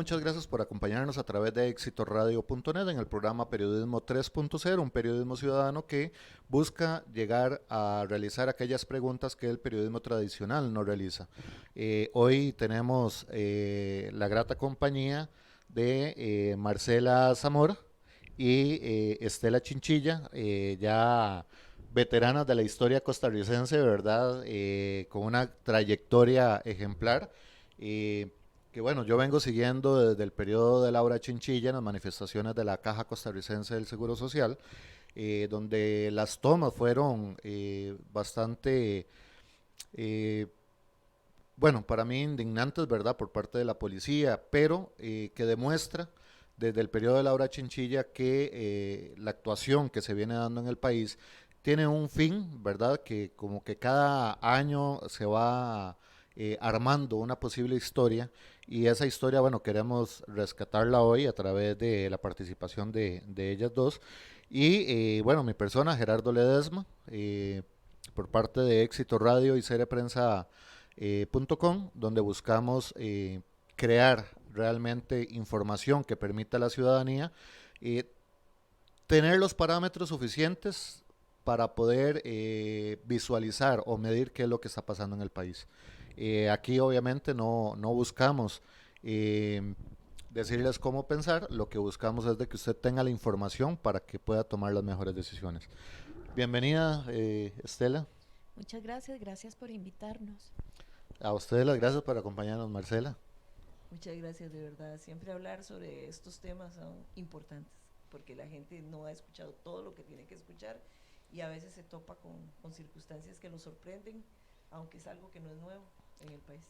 muchas gracias por acompañarnos a través de exitoradio.net en el programa Periodismo 3.0, un periodismo ciudadano que busca llegar a realizar aquellas preguntas que el periodismo tradicional no realiza. Hoy tenemos la grata compañía de Marcela Zamora y Estela Chinchilla, ya veteranas de la historia costarricense, ¿verdad? Con una trayectoria ejemplar. Eh, que bueno, yo vengo siguiendo desde el periodo de Laura Chinchilla en las manifestaciones de la Caja Costarricense del Seguro Social, donde las tomas fueron bastante, eh, bueno, para mí indignantes, ¿verdad?, por parte de la policía, pero que demuestra desde el periodo de Laura Chinchilla que la actuación que se viene dando en el país tiene un fin, ¿verdad?, que como que cada año se va armando una posible historia y esa historia, bueno, queremos rescatarla hoy a través de la participación de ellas dos. Y bueno, mi persona, Gerardo Ledesma, por parte de Éxito Radio y Cere Prensa .com, donde buscamos crear realmente información que permita a la ciudadanía eh, tener los parámetros suficientes para poder visualizar o medir qué es lo que está pasando en el país. Aquí obviamente no buscamos eh, decirles cómo pensar, lo que buscamos es de que usted tenga la información para que pueda tomar las mejores decisiones. Bienvenida, Estela. Muchas gracias, gracias por invitarnos. A ustedes las gracias por acompañarnos, Marcela. Muchas gracias, de verdad. Siempre hablar sobre estos temas son importantes porque la gente no ha escuchado todo lo que tiene que escuchar y a veces se topa con circunstancias que lo sorprenden, aunque es algo que no es nuevo en el país.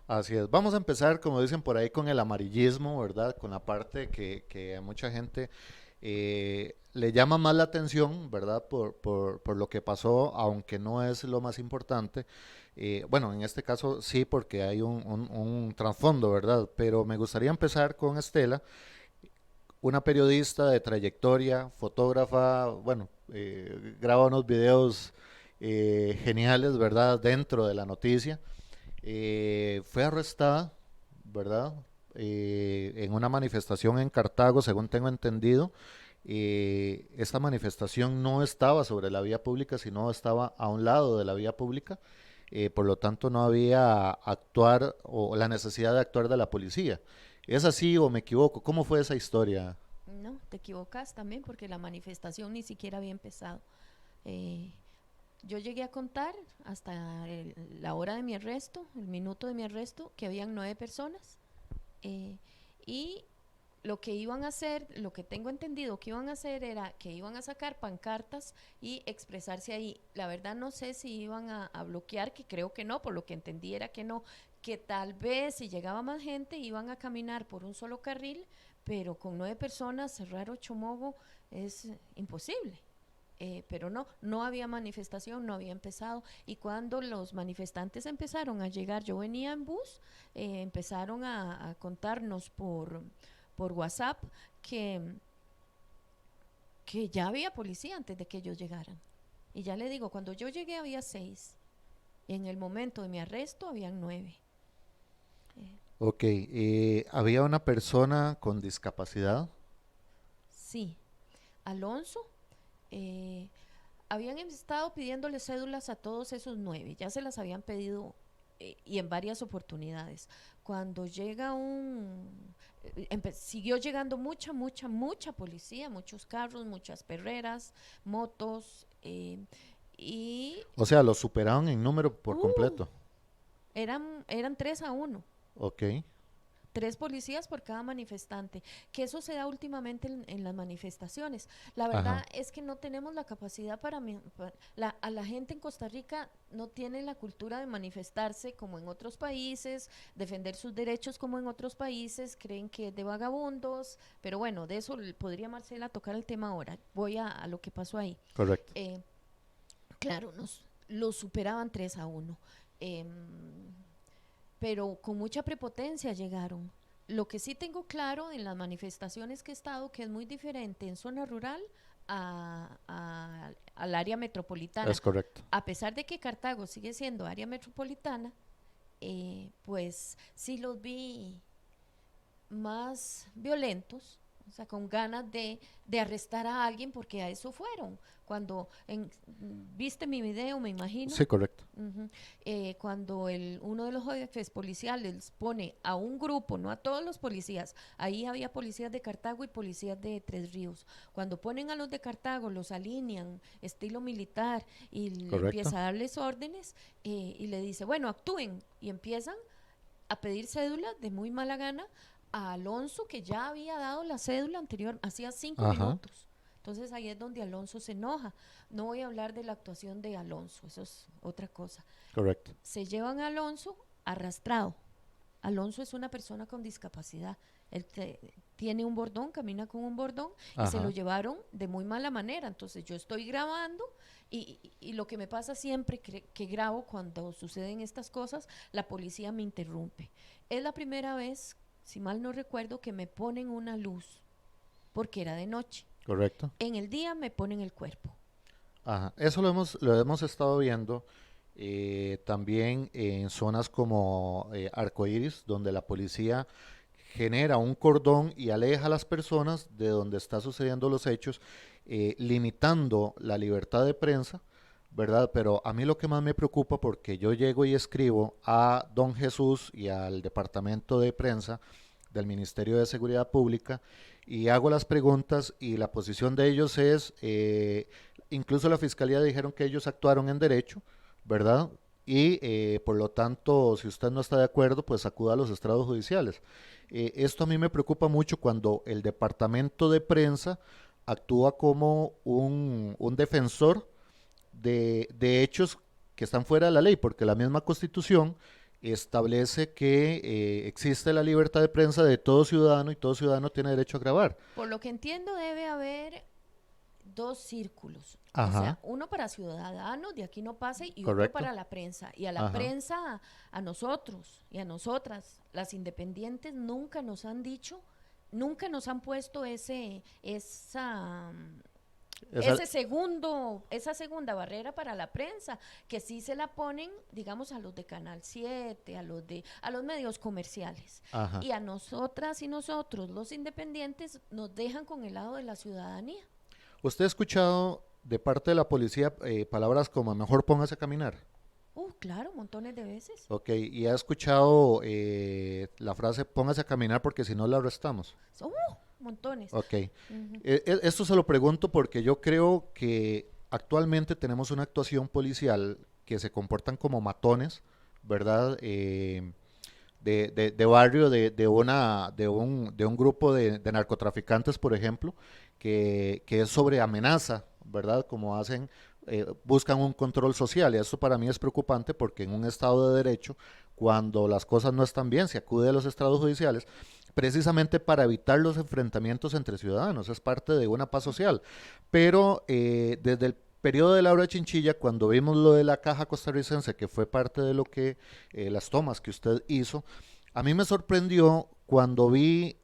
Así es. Vamos a empezar, como dicen por ahí, con el amarillismo, ¿verdad? Con la parte que a mucha gente le llama más la atención, ¿verdad? Por lo que pasó, aunque no es lo más importante. Bueno, en este caso sí, porque hay un trasfondo, ¿verdad? Pero me gustaría empezar con Estela, una periodista de trayectoria, fotógrafa, bueno, graba unos videos geniales, ¿verdad? Dentro de la noticia. Fue arrestada, ¿verdad? En una manifestación en Cartago, según tengo entendido. Esta manifestación no estaba sobre la vía pública, sino estaba a un lado de la vía pública. Por lo tanto, no había actuar o la necesidad de actuar de la policía. ¿Es así o me equivoco? ¿Cómo fue esa historia? No, te equivocas también porque la manifestación ni siquiera había empezado. Eh, yo llegué a contar hasta la hora de mi arresto, el minuto de mi arresto, que habían 9 personas eh, y lo que iban a hacer, lo que tengo entendido que iban a hacer era que iban a sacar pancartas y expresarse ahí. La verdad no sé si iban a bloquear, que creo que no, por lo que entendí era que no, que tal vez si llegaba más gente iban a caminar por un solo carril, pero con 9 personas cerrar Ochomogo es imposible. Pero no había manifestación, no había empezado. Y cuando los manifestantes empezaron a llegar, yo venía en bus, empezaron a contarnos por WhatsApp que, que ya había policía antes de que ellos llegaran. Y ya le digo, cuando yo llegué había 6. En el momento de mi arresto habían 9. Eh, Ok, había una persona con discapacidad. sí, Alonso, eh, habían estado pidiéndole cédulas a todos esos 9, ya se las habían pedido y en varias oportunidades. Cuando llega siguió llegando mucha policía, muchos carros, muchas perreras, motos, y O sea, lo superaron en número por uh, completo. eran 3-1. Ok, 3 policías por cada manifestante, que eso se da últimamente en las manifestaciones. La verdad ajá, es que no tenemos la capacidad a la gente en Costa Rica no tiene la cultura de manifestarse como en otros países, defender sus derechos como en otros países, creen que es de vagabundos, pero bueno, de eso podría Marcela tocar el tema ahora. Voy a lo que pasó ahí. correcto. Eh, claro, lo superaban 3-1. Eh, pero con mucha prepotencia llegaron. Lo que sí tengo claro en las manifestaciones que he estado, que es muy diferente en zona rural al área metropolitana. Es correcto. A pesar de que Cartago sigue siendo área metropolitana, pues sí los vi más violentos, o sea, con ganas de arrestar a alguien porque a eso fueron. Cuando, viste mi video, me imagino. Sí, correcto. Ujú. Cuando uno de los jefes policiales pone a un grupo, no a todos los policías, ahí había policías de Cartago y policías de Tres Ríos. Cuando ponen a los de Cartago, los alinean, estilo militar, y Correcto. empieza a darles órdenes y le dice, bueno, actúen, y empiezan a pedir cédulas de muy mala gana a Alonso, que ya había dado la cédula anterior, hacía 5 minutos. Entonces ahí es donde Alonso se enoja. No voy a hablar de la actuación de Alonso, eso es otra cosa. Correcto. Se llevan a Alonso arrastrado. Alonso es una persona con discapacidad. Él tiene un bordón, camina con un bordón y se lo llevaron de muy mala manera. Entonces yo estoy grabando y lo que me pasa siempre que grabo cuando suceden estas cosas, la policía me interrumpe. Es la primera vez, si mal no recuerdo, que me ponen una luz porque era de noche. Correcto. En el día me ponen el cuerpo. Ajá. Eso lo hemos estado viendo también en zonas como Arcoíris, donde la policía genera un cordón y aleja a las personas de donde están sucediendo los hechos, limitando la libertad de prensa, ¿verdad? Pero a mí lo que más me preocupa, porque yo llego y escribo a Don Jesús y al departamento de prensa del Ministerio de Seguridad Pública y hago las preguntas y la posición de ellos es, incluso la fiscalía dijeron que ellos actuaron en derecho, ¿verdad? Y por lo tanto, si usted no está de acuerdo, pues acuda a los estrados judiciales. Esto a mí me preocupa mucho cuando el departamento de prensa actúa como un defensor de hechos que están fuera de la ley, porque la misma Constitución establece que existe la libertad de prensa de todo ciudadano y todo ciudadano tiene derecho a grabar. Por lo que entiendo, debe haber 2 círculos. Ajá. O sea, uno para ciudadanos, de aquí no pase, y Correcto. otro para la prensa. Y a la Ajá. prensa, a nosotros y a nosotras, las independientes, nunca nos han dicho, nunca nos han puesto esa segunda barrera para la prensa, que sí se la ponen, digamos, a los de Canal 7, a los medios comerciales. Ajá. Y a nosotras y nosotros, los independientes, nos dejan con el lado de la ciudadanía. ¿Usted ha escuchado de parte de la policía palabras como mejor póngase a caminar? Claro, montones de veces. Ok, y ha escuchado la frase póngase a caminar porque si no la arrestamos. Montones. Ok, Ujú. esto se lo pregunto porque yo creo que actualmente tenemos una actuación policial que se comportan como matones, ¿verdad? De barrio, de un grupo de narcotraficantes, por ejemplo, que es sobre amenaza, ¿verdad? Como hacen, buscan un control social y eso para mí es preocupante porque en un estado de derecho, cuando las cosas no están bien, se acude a los estrados judiciales precisamente para evitar los enfrentamientos entre ciudadanos, es parte de una paz social. Pero desde el periodo de Laura Chinchilla, cuando vimos lo de la caja costarricense, que fue parte de lo que, las tomas que usted hizo, a mí me sorprendió cuando vi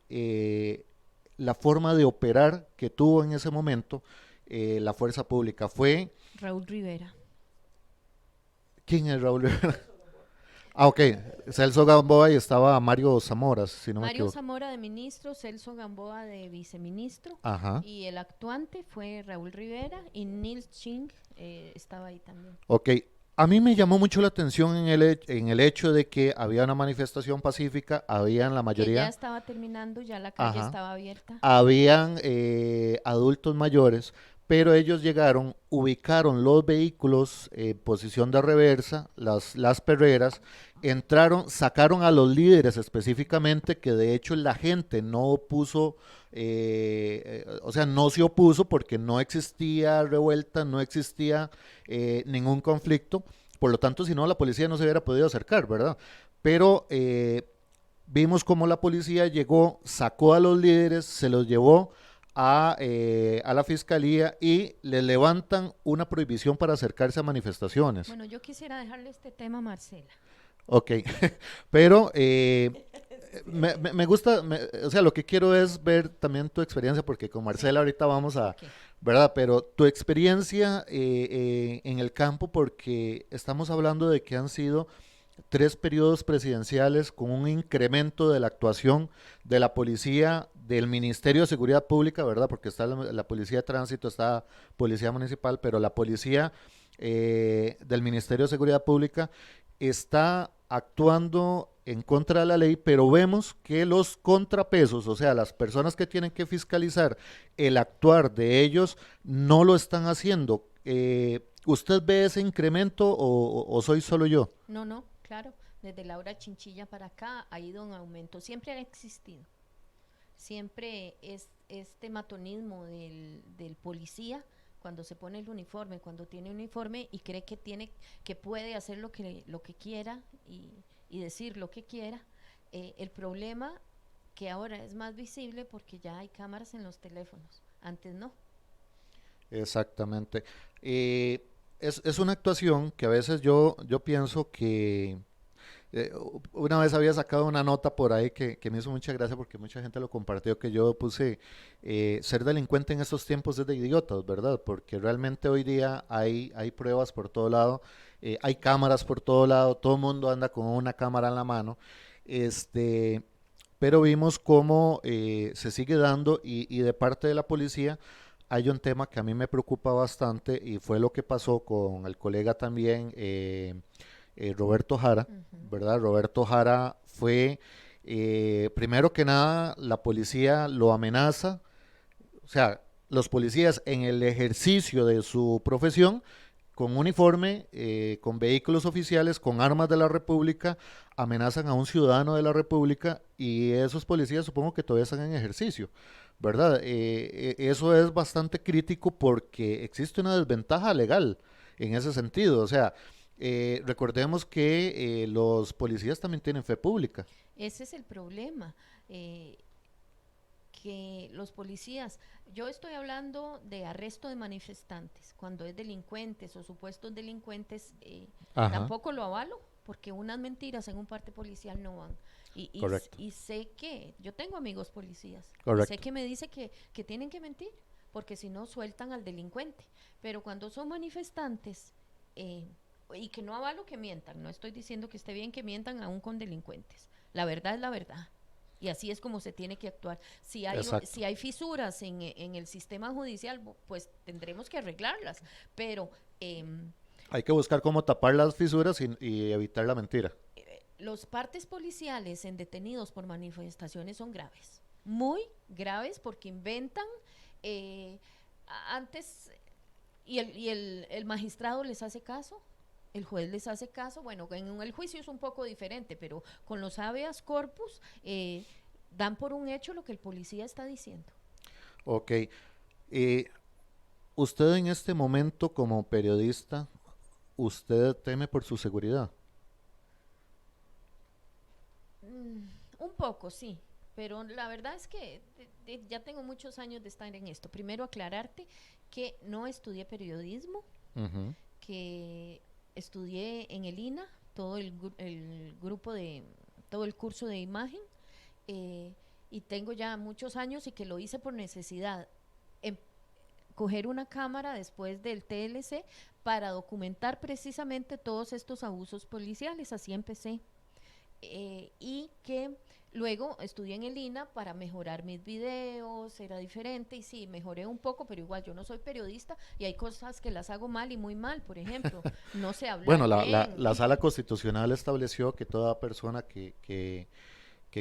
la forma de operar que tuvo en ese momento la fuerza pública. Fue, Raúl Rivera. ¿quién es Raúl Rivera? Ah, ok, Celso Gamboa y estaba Mario Zamora, si no me Mario equivoco. Zamora de ministro, Celso Gamboa de viceministro. Ajá. Y el actuante fue Raúl Rivera y Nils Ching estaba ahí también. Ok, a mí me llamó mucho la atención en el hecho de que había una manifestación pacífica, habían la Que ya mayoría, estaba terminando, ya la calle ajá, estaba abierta. habían adultos mayores, pero ellos llegaron, ubicaron los vehículos en posición de reversa, las perreras, entraron, sacaron a los líderes específicamente, que de hecho la gente no opuso, o sea, no se opuso porque no existía revuelta, no existía ningún conflicto, por lo tanto, si no, la policía no se hubiera podido acercar, ¿verdad? Pero vimos cómo la policía llegó, sacó a los líderes, se los llevó a la fiscalía y le levantan una prohibición para acercarse a manifestaciones. Bueno, yo quisiera dejarle este tema a Marcela. Ok, pero me gusta, o sea, lo que quiero es ver también tu experiencia, porque con Marcela ahorita vamos a, Ok. ¿verdad? Pero tu experiencia en el campo, porque estamos hablando de que han sido 3 periodos presidenciales con un incremento de la actuación de la policía, del Ministerio de Seguridad Pública, ¿verdad? Porque está la Policía de Tránsito, está Policía Municipal, pero la policía del Ministerio de Seguridad Pública está actuando en contra de la ley, pero vemos que los contrapesos, o sea, las personas que tienen que fiscalizar el actuar de ellos, no lo están haciendo. ¿Usted ve ese incremento o soy solo yo? No, no, claro. Desde la hora Chinchilla para acá ha ido en aumento. Siempre ha existido. Siempre es este matonismo del policía cuando se pone el uniforme, cuando tiene uniforme y cree que puede hacer lo que quiera y decir lo que quiera. El problema que ahora es más visible porque ya hay cámaras en los teléfonos. Antes no. Exactamente. Es una actuación que a veces yo pienso que una vez había sacado una nota por ahí que me hizo mucha gracia porque mucha gente lo compartió, que yo puse ser delincuente en estos tiempos es de idiotas, ¿verdad? Porque realmente hoy día hay pruebas por todo lado, hay cámaras por todo lado, todo el mundo anda con una cámara en la mano, este, pero vimos cómo se sigue dando y de parte de la policía hay un tema que a mí me preocupa bastante y fue lo que pasó con el colega también, Roberto Jara, Ujú. ¿verdad? Roberto Jara fue, primero que nada, la policía lo amenaza, o sea, los policías en el ejercicio de su profesión, con uniforme, con vehículos oficiales, con armas de la República, amenazan a un ciudadano de la República y esos policías supongo que todavía están en ejercicio, ¿verdad? Eso es bastante crítico porque existe una desventaja legal en ese sentido, o sea, recordemos que los policías también tienen fe pública. Ese es el problema. Que los policías, yo estoy hablando de arresto de manifestantes, cuando es delincuentes o supuestos delincuentes, Ajá, tampoco lo avalo, porque unas mentiras en un parte policial no van. correcto, Y sé que, yo tengo amigos policías, y sé correcto. que me dice que tienen que mentir, porque si no sueltan al delincuente. Pero cuando son manifestantes, eh, y que no avalo que mientan, no estoy diciendo que esté bien que mientan aún con delincuentes, la verdad es la verdad. Y así es como se tiene que actuar. Exacto. Si hay fisuras en el sistema judicial, pues tendremos que arreglarlas. Pero Hay que buscar cómo tapar las fisuras y evitar la mentira. los partes policiales en detenidos por manifestaciones son graves. Muy graves porque inventan antes el magistrado les hace caso. El juez les hace caso, bueno, en el juicio es un poco diferente, pero con los habeas corpus dan por un hecho lo que el policía está diciendo. Ok. Eh, usted en este momento como periodista, ¿usted teme por su seguridad? Mm, un poco, sí, pero la verdad es que ya tengo muchos años de estar en esto. Primero aclararte que no estudié periodismo, Ujú. que estudié en el INA todo el grupo de, todo el curso de imagen, eh, y tengo ya muchos años y que lo hice por necesidad. Em, Coger una cámara después del TLC para documentar precisamente todos estos abusos policiales, así empecé. Y que luego estudié en el INA para mejorar mis videos, era diferente y sí, mejoré un poco, pero igual yo no soy periodista y hay cosas que las hago mal y muy mal, por ejemplo, no sé Bueno, hablar bien. la sala constitucional estableció que toda persona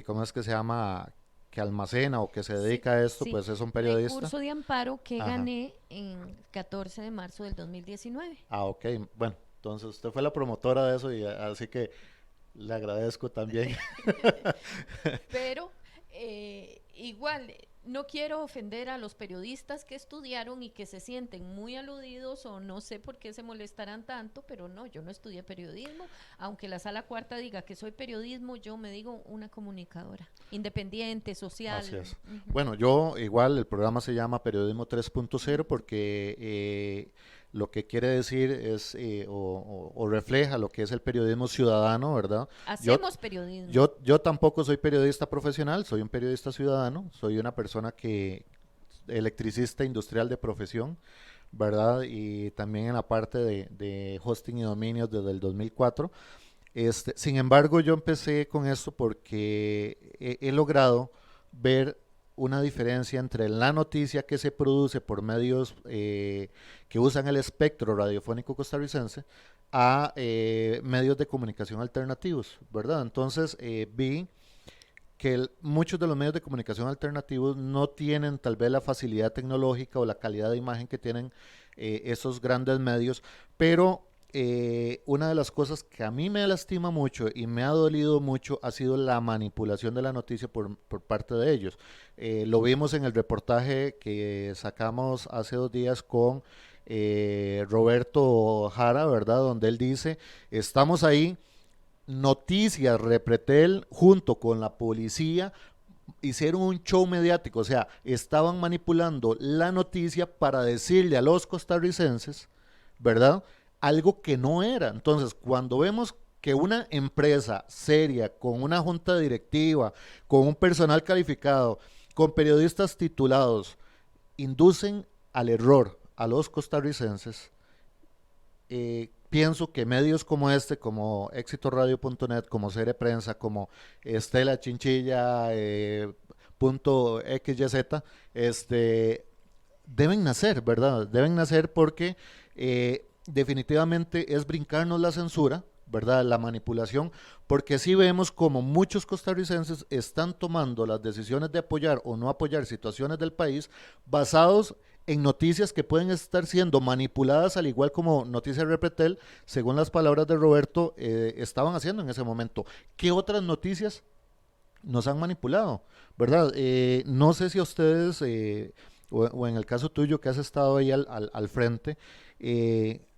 ¿cómo es que se llama? Que almacena o que se Sí, dedica a esto, sí, pues es un periodista. recurso de amparo que Ajá. gané en 14 de marzo del 2019. Ah, ok. Bueno, entonces usted fue la promotora de eso y así que le agradezco también. Pero igual, no quiero ofender a los periodistas que estudiaron y que se sienten muy aludidos o no sé por qué se molestarán tanto, pero no, yo no estudié periodismo. Aunque la sala cuarta diga que soy periodismo, yo me digo una comunicadora, independiente, Así social. es. Ujú. Bueno, yo igual el programa se llama Periodismo 3.0 porque lo que quiere decir es o refleja lo que es el periodismo ciudadano, ¿verdad? Yo, Hacemos periodismo. yo tampoco soy periodista profesional, soy un periodista ciudadano, soy una persona electricista industrial de profesión, ¿verdad? Y también en la parte de hosting y dominios desde el 2004. Sin embargo, yo empecé con esto porque he logrado ver una diferencia entre la noticia que se produce por medios que usan el espectro radiofónico costarricense a medios de comunicación alternativos, ¿verdad? Entonces vi que muchos de los medios de comunicación alternativos no tienen tal vez la facilidad tecnológica o la calidad de imagen que tienen esos grandes medios, pero una de las cosas que a mí me lastima mucho y me ha dolido mucho ha sido la manipulación de la noticia por parte de ellos. Lo vimos en el reportaje que sacamos hace 2 días con Roberto Jara, ¿verdad? Donde él dice, estamos ahí, Noticias Repretel junto con la policía hicieron un show mediático, o sea, estaban manipulando la noticia para decirle a los costarricenses, ¿verdad? Algo que no era. Entonces, cuando vemos que una empresa seria, con una junta directiva, con un personal calificado, con periodistas titulados, inducen al error a los costarricenses, pienso que medios como este, como éxitoradio.net, como Cere Prensa, como Estela Chinchilla, punto XYZ, deben nacer, ¿verdad? Deben nacer porque definitivamente es brincarnos la censura, ¿verdad? La manipulación, porque sí vemos como muchos costarricenses están tomando las decisiones de apoyar o no apoyar situaciones del país basados en noticias que pueden estar siendo manipuladas, al igual como Noticias Repretel, según las palabras de Roberto, estaban haciendo en ese momento. ¿Qué otras noticias nos han manipulado? ¿Verdad? No sé si a ustedes, o en el caso tuyo que has estado ahí al frente,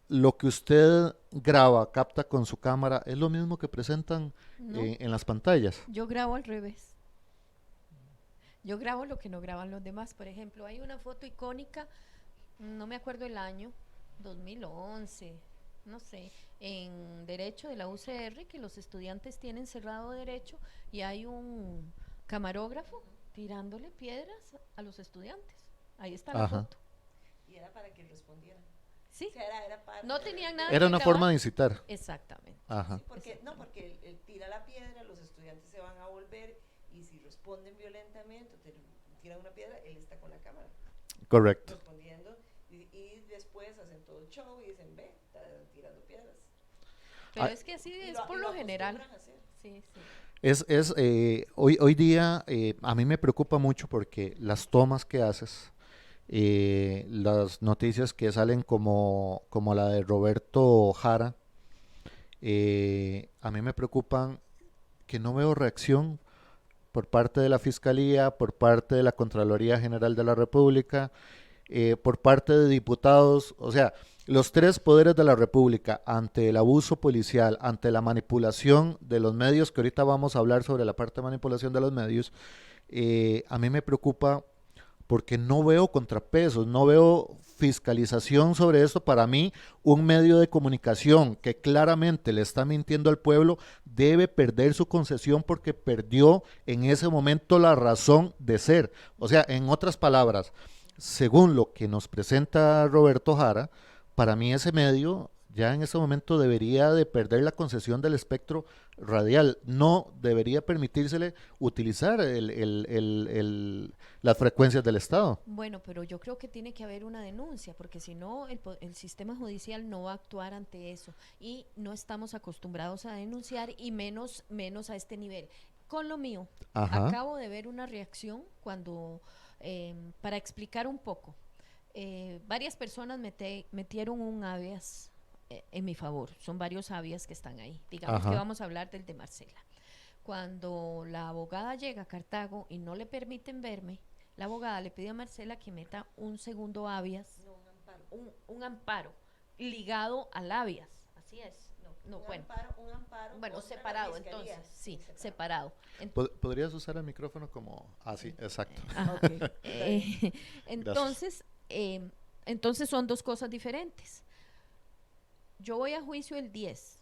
lo que usted graba, capta con su cámara, ¿es lo mismo que presentan No, en las pantallas? yo grabo al revés. Yo grabo lo que no graban los demás. Por ejemplo, hay una foto icónica, no me acuerdo el año, 2011, no sé, en Derecho de la UCR, que los estudiantes tienen cerrado Derecho y hay un camarógrafo tirándole piedras a los estudiantes. Ahí está la Ajá. foto. Y era para que respondieran. Sí, O sea, era parte no tenían nada Era que una grabar. forma de incitar. Exactamente. Ajá. Sí, porque, no, porque él tira la piedra, los estudiantes se van a volver y si responden violentamente o tiran una piedra, él está con la cámara Correcto. respondiendo y después hacen todo el show y dicen, ve, están tirando piedras. Pero Ah, es que así Y es lo- por y lo lo general. acostumbran a hacer. Sí, sí. Hoy día a mí me preocupa mucho porque las tomas que haces, las noticias que salen como la de Roberto Jara, a mí me preocupan que no veo reacción por parte de la Fiscalía, por parte de la Contraloría General de la República, por parte de diputados, o sea, los tres poderes de la República ante el abuso policial, ante la manipulación de los medios, que ahorita vamos a hablar sobre la parte de manipulación de los medios, a mí me preocupa porque no veo contrapesos, no veo fiscalización sobre esto. Para mí, un medio de comunicación que claramente le está mintiendo al pueblo debe perder su concesión porque perdió en ese momento la razón de ser. O sea, en otras palabras, según lo que nos presenta Roberto Jara, para mí ese medio ya en ese momento debería de perder la concesión del espectro radial. No debería permitírsele utilizar las frecuencias del Estado. Bueno, pero yo creo que tiene que haber una denuncia, porque si no, el sistema judicial no va a actuar ante eso. Y no estamos acostumbrados a denunciar y menos a este nivel. Con lo mío, Ajá. acabo de ver una reacción cuando, para explicar un poco, varias personas metieron un habeas en mi favor. Son varios habeas que están ahí. Digamos Ajá. que vamos a hablar del de Marcela. Cuando la abogada llega a Cartago y no le permiten verme, la abogada le pide a Marcela que meta un segundo habeas, No, un amparo. un amparo ligado al habeas. Así es. No, Un bueno. amparo Bueno, contra la separado fiscalía. entonces, sí, Separado. separado. ¿Podrías usar el micrófono como así? Exacto. Ajá. Ok. Entonces, entonces son dos cosas diferentes. Yo voy a juicio el 10.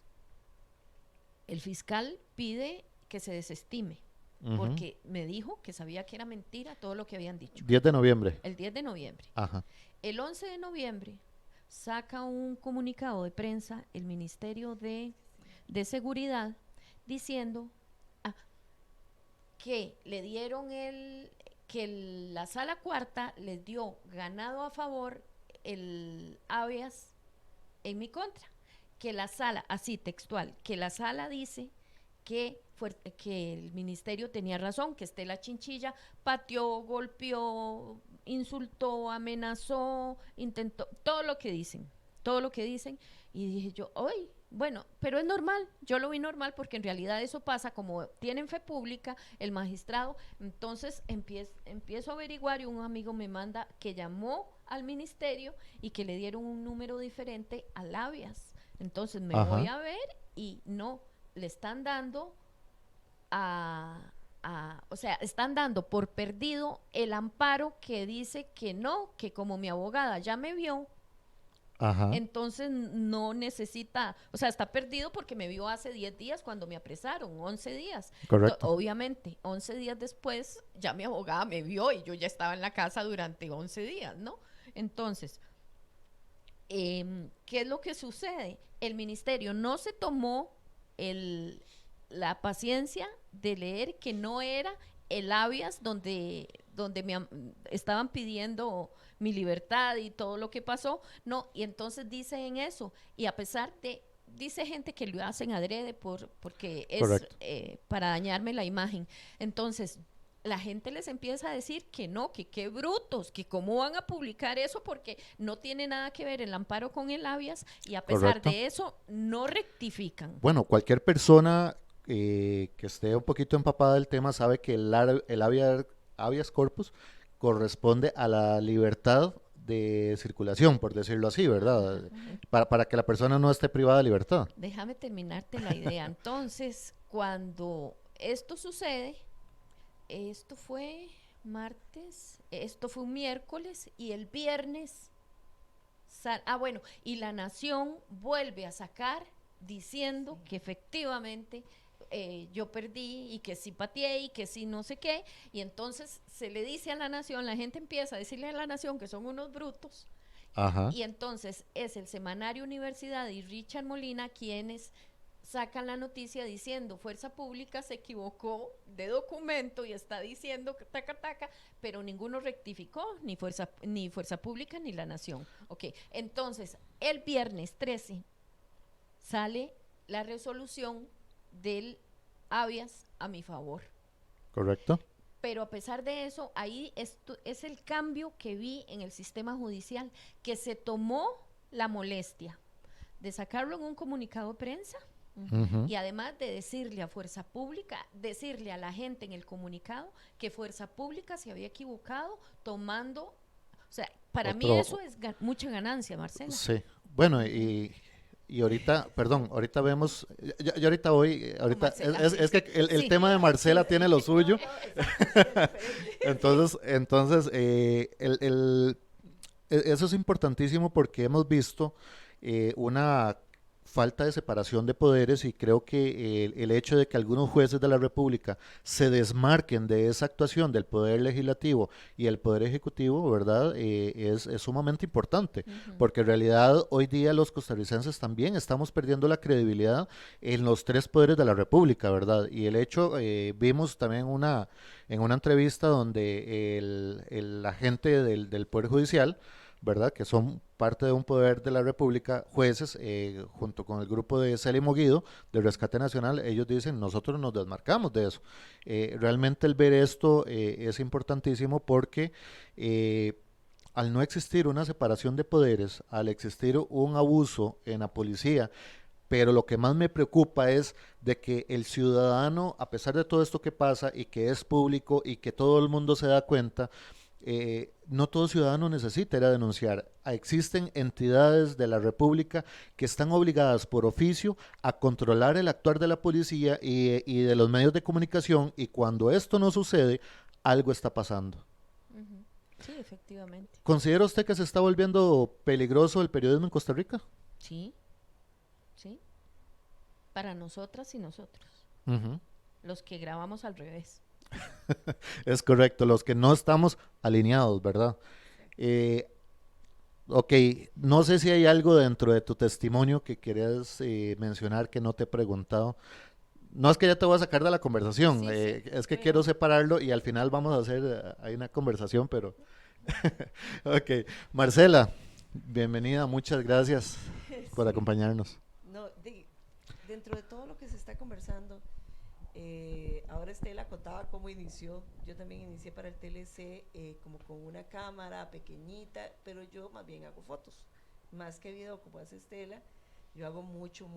El fiscal pide que se desestime, Ujú. porque me dijo que sabía que era mentira todo lo que habían dicho. 10 de noviembre. El 10 de noviembre. Ajá. El 11 de noviembre saca un comunicado de prensa el Ministerio de de seguridad diciendo que le dieron la sala cuarta les dio ganado a favor el habeas en mi contra, que la sala, así textual, que la sala dice que el ministerio tenía razón, que Estela Chinchilla pateó, golpeó, insultó, amenazó, intentó, todo lo que dicen, y dije yo, ¡ay! Bueno, pero es normal, yo lo vi normal porque en realidad eso pasa, como tienen fe pública, el magistrado, entonces empiezo a averiguar y un amigo me manda que llamó al ministerio y que le dieron un número diferente al habeas. Entonces me voy a ver y no, le están dando o sea, están dando por perdido el amparo que dice que no, que como mi abogada ya me vio, entonces no necesita, o sea, está perdido porque me vio hace 10 días cuando me apresaron, 11 días. Correcto. Obviamente, 11 días después ya mi abogada me vio y yo ya estaba en la casa durante 11 días, ¿no? Entonces, ¿qué es lo que sucede? El ministerio no se tomó la paciencia de leer que no era el habeas donde me estaban pidiendo mi libertad y todo lo que pasó, no, y entonces dicen eso, y a pesar de, dice gente que lo hacen adrede porque es para dañarme la imagen, entonces la gente les empieza a decir que no, que qué brutos, que cómo van a publicar eso porque no tiene nada que ver el amparo con el habeas, y a pesar de eso no rectifican. Bueno, cualquier persona que esté un poquito empapada del tema sabe que el habeas corpus corresponde a la libertad de circulación, por decirlo así, ¿verdad? Para que la persona no esté privada de libertad. Déjame terminarte la idea. Entonces, cuando esto sucede, esto fue martes, esto fue un miércoles y el viernes, bueno, y La Nación vuelve a sacar diciendo que efectivamente yo perdí y que sí pateé y que sí no sé qué, y entonces se le dice a La Nación, la gente empieza a decirle a La Nación que son unos brutos, y entonces es el semanario Universidad y Richard Molina quienes sacan la noticia diciendo Fuerza Pública se equivocó de documento y está diciendo taca taca, pero ninguno rectificó, ni Fuerza Pública ni La Nación. Ok, entonces el viernes 13 sale la resolución del habeas a mi favor. Correcto. Pero a pesar de eso, ahí esto es el cambio que vi en el sistema judicial, que se tomó la molestia de sacarlo en un comunicado de prensa, y además de decirle a Fuerza Pública, decirle a la gente en el comunicado que Fuerza Pública se había equivocado tomando, o sea, para mí eso es mucha ganancia, Marcela. Sí, bueno, y ahorita, perdón, ahorita vemos, yo ahorita voy, es que el tema de Marcela tiene lo suyo. entonces eso es importantísimo porque hemos visto una falta de separación de poderes, y creo que el hecho de que algunos jueces de la República se desmarquen de esa actuación del Poder Legislativo y el Poder Ejecutivo, ¿verdad? Es sumamente importante, porque en realidad hoy día los costarricenses también estamos perdiendo la credibilidad en los tres poderes de la República, ¿verdad? Y el hecho, vimos también en una entrevista donde el agente del Poder Judicial, ¿verdad?, que son parte de un poder de la República, jueces, junto con el grupo de Célimo Guido, de Rescate Nacional, ellos dicen, nosotros nos desmarcamos de eso. Realmente el ver esto es importantísimo porque al no existir una separación de poderes, al existir un abuso en la policía, pero lo que más me preocupa es de que el ciudadano, a pesar de todo esto que pasa y que es público y que todo el mundo se da cuenta, no todo ciudadano necesita ir a denunciar. Existen entidades de la República que están obligadas por oficio a controlar el actuar de la policía y de los medios de comunicación, y cuando esto no sucede, algo está pasando. Sí, efectivamente. ¿Considera usted que se está volviendo peligroso el periodismo en Costa Rica? Sí, sí. Para nosotras y nosotros. Los que grabamos al revés. Es correcto, los que no estamos alineados, ¿verdad? Ok, no sé si hay algo dentro de tu testimonio que querías mencionar que no te he preguntado. No es que ya te voy a sacar de la conversación, Sí, sí, es que quiero pero separarlo y al final vamos a hacer hay una conversación, pero ok. Marcela, bienvenida, muchas gracias por Sí, acompañarnos. no, dentro de todo lo que se está conversando, ahora Estela contaba cómo inició. Yo también inicié para el TLC como con una cámara pequeñita, pero yo más bien hago fotos, más que video como hace Estela. Yo hago mucho,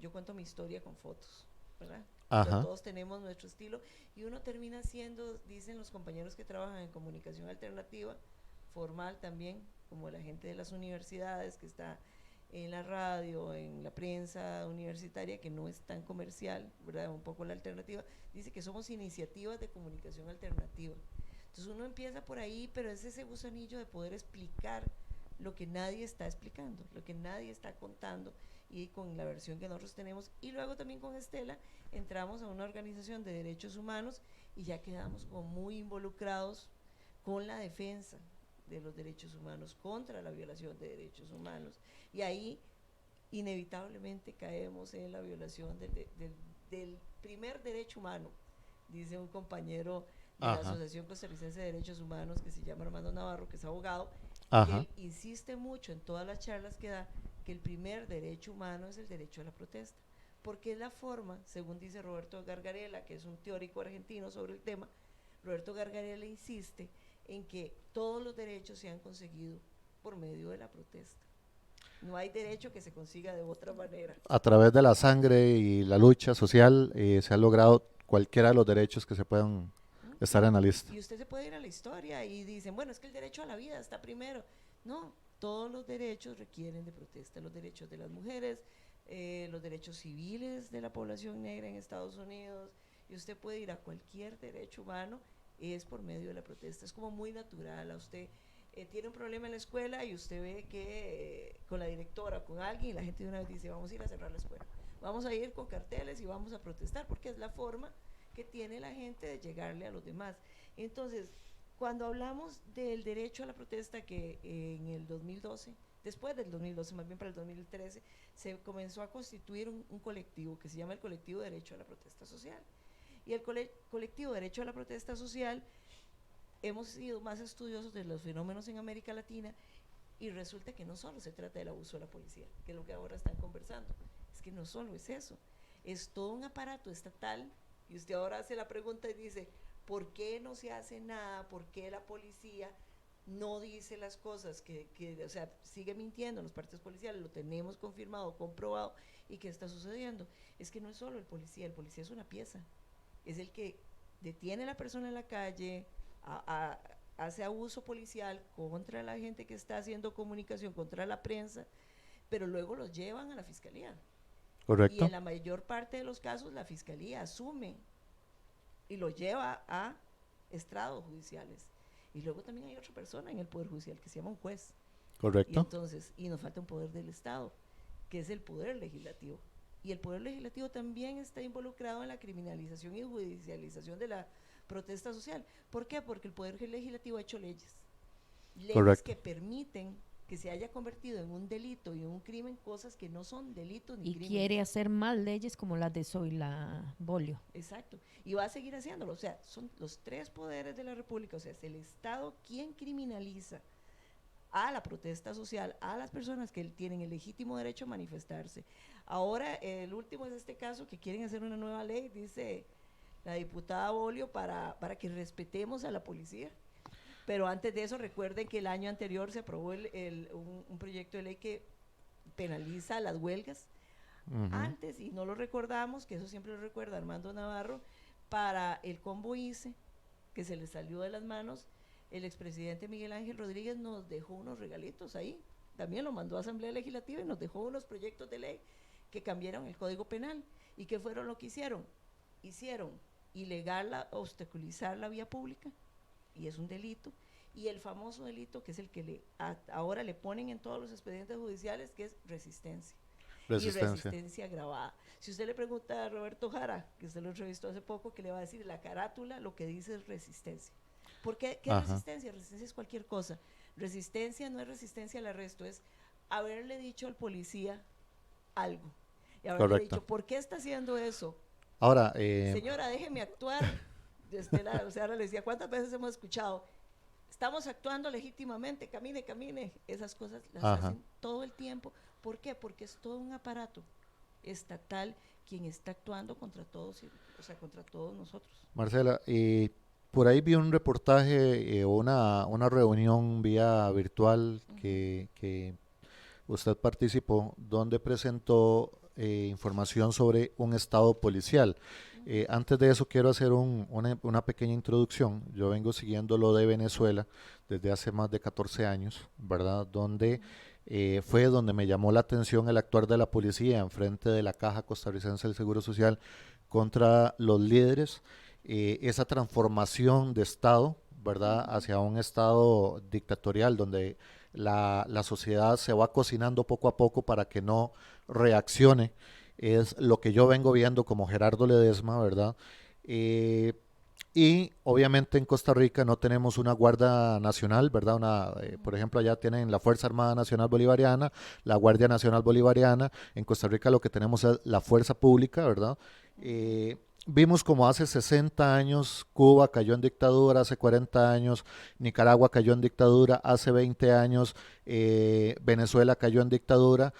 yo cuento mi historia con fotos, ¿verdad? Entonces Ajá, todos tenemos nuestro estilo y uno termina siendo, dicen los compañeros que trabajan en comunicación alternativa, formal también, como la gente de las universidades que está en la radio, en la prensa universitaria, que no es tan comercial, ¿verdad? Un poco la alternativa, dice que somos iniciativas de comunicación alternativa. Entonces uno empieza por ahí, pero es ese gusanillo de poder explicar lo que nadie está explicando, lo que nadie está contando, y con la versión que nosotros tenemos. Y luego también con Estela entramos a una organización de derechos humanos y ya quedamos como muy involucrados con la defensa de los derechos humanos, contra la violación de derechos humanos. Y ahí inevitablemente caemos en la violación del primer derecho humano, dice un compañero de la ajá, Asociación Costarricense de Derechos Humanos que se llama Armando Navarro, que es abogado, que ajá, él insiste mucho en todas las charlas que da que el primer derecho humano es el derecho a la protesta, porque es la forma, según dice Roberto Gargarella, que es un teórico argentino sobre el tema. Roberto Gargarella insiste en que todos los derechos se han conseguido por medio de la protesta. No hay derecho que se consiga de otra manera. a través de la sangre y la lucha social se ha logrado cualquiera de los derechos que se puedan ¿Mm? estar en la lista. Y usted se puede ir a la historia y dicen, bueno, es que el derecho a la vida está primero. No, todos los derechos requieren de protesta. Los derechos de las mujeres, los derechos civiles de la población negra en Estados Unidos, y usted puede ir a cualquier derecho humano, es por medio de la protesta. Es como muy natural. A usted tiene un problema en la escuela y usted ve que con la directora, con alguien, y la gente de una vez dice, vamos a ir a cerrar la escuela. Vamos a ir con carteles y vamos a protestar, porque es la forma que tiene la gente de llegarle a los demás. Entonces, cuando hablamos del derecho a la protesta, que en el 2012, después del 2012, más bien para el 2013, se comenzó a constituir un colectivo que se llama el Colectivo Derecho a la Protesta Social. Y el colectivo Derecho a la Protesta Social, hemos sido más estudiosos de los fenómenos en América Latina, y resulta que no solo se trata del abuso de la policía, que es lo que ahora están conversando, es que no solo es eso, es todo un aparato estatal. Y usted ahora hace la pregunta y dice, ¿por qué no se hace nada? ¿Por qué la policía no dice las cosas? O sea, sigue mintiendo en los partes policiales, lo tenemos confirmado, comprobado. ¿Y qué está sucediendo? Es que no es solo el policía es una pieza, es el que detiene a la persona en la calle, hace abuso policial contra la gente que está haciendo comunicación, contra la prensa, pero luego los llevan a la fiscalía. Y en ¿Correcto? la mayor parte de los casos la fiscalía asume y lo lleva a estrados judiciales. Y luego también hay otra persona en el Poder Judicial que se llama un juez. Y ¿Correcto? entonces, y nos falta un poder del Estado, que es el poder legislativo. Y el poder legislativo también está involucrado en la criminalización y judicialización de la protesta social. ¿Por qué? Porque el poder legislativo ha hecho leyes Correcto. que permiten que se haya convertido en un delito y en un crimen cosas que no son delitos ni y crímenes. quiere hacer más leyes como las de Zoila Bolio. Exacto. Y va a seguir haciéndolo. O sea, son los tres poderes de la República. O sea, es el Estado quien criminaliza a la protesta social, a las personas que tienen el legítimo derecho a manifestarse. Ahora, el último es este caso, que quieren hacer una nueva ley, dice la diputada Bolio, para que respetemos a la policía. Pero antes de eso, recuerden que el año anterior se aprobó un proyecto de ley que penaliza las huelgas. Ujú. Antes, y no lo recordamos, que eso siempre lo recuerda Armando Navarro, para el combo ICE, que se le salió de las manos, el expresidente Miguel Ángel Rodríguez nos dejó unos regalitos ahí, también lo mandó a Asamblea Legislativa y nos dejó unos proyectos de ley que cambiaron el Código Penal. ¿Y qué fueron lo que hicieron? Hicieron ilegal obstaculizar la vía pública, y es un delito, y el famoso delito que es el que ahora le ponen en todos los expedientes judiciales, que es resistencia, y Resistencia. resistencia agravada. Si usted le pregunta a Roberto Jara, que usted lo entrevistó hace poco, que le va a decir la carátula, lo que dice es resistencia. ¿Por qué? ¿Qué es Ajá. resistencia? Resistencia es cualquier cosa. Resistencia no es resistencia al arresto, es haberle dicho al policía algo. Y haberle Correcto. dicho, ¿por qué está haciendo eso? Ahora, Señora, déjeme actuar. O sea, ahora le decía, ¿cuántas veces hemos escuchado? Estamos actuando legítimamente, camine, camine. Esas cosas las ajá. hacen todo el tiempo. ¿Por qué? Porque es todo un aparato estatal quien está actuando contra todos, o sea, contra todos nosotros. Marcela, por ahí vi un reportaje, una reunión vía virtual que usted participó, donde presentó información sobre un estado policial. Antes de eso quiero hacer una pequeña introducción. Yo vengo siguiendo lo de Venezuela desde hace más de 14 años, ¿verdad? Donde fue donde me llamó la atención el actuar de la policía en frente de la Caja Costarricense del Seguro Social contra los líderes, esa transformación de Estado, ¿verdad? Hacia un Estado dictatorial donde la sociedad se va cocinando poco a poco para que no reaccione. Es lo que yo vengo viendo como Gerardo Ledesma, ¿verdad? Eh, y obviamente en Costa Rica no tenemos una Guardia Nacional, ¿verdad? Por ejemplo, allá tienen la Fuerza Armada Nacional Bolivariana, la Guardia Nacional Bolivariana. En Costa Rica lo que tenemos es la Fuerza Pública, ¿verdad? Vimos como hace 60 años Cuba cayó en dictadura, hace 40 años Nicaragua cayó en dictadura, hace 20 años Venezuela cayó en dictadura.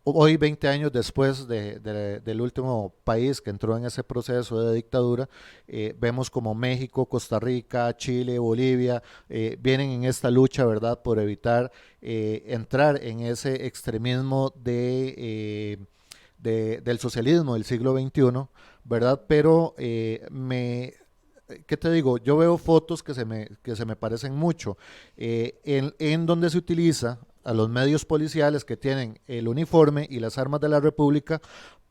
Hoy, 20 años después del último país que entró en ese proceso de dictadura, vemos como México, Costa Rica, Chile, Bolivia vienen en esta lucha, ¿verdad?, por evitar entrar en ese extremismo del socialismo del siglo XXI, ¿verdad? Pero ¿qué te digo? Yo veo fotos que se me parecen mucho, en donde se utiliza a los medios policiales que tienen el uniforme y las armas de la República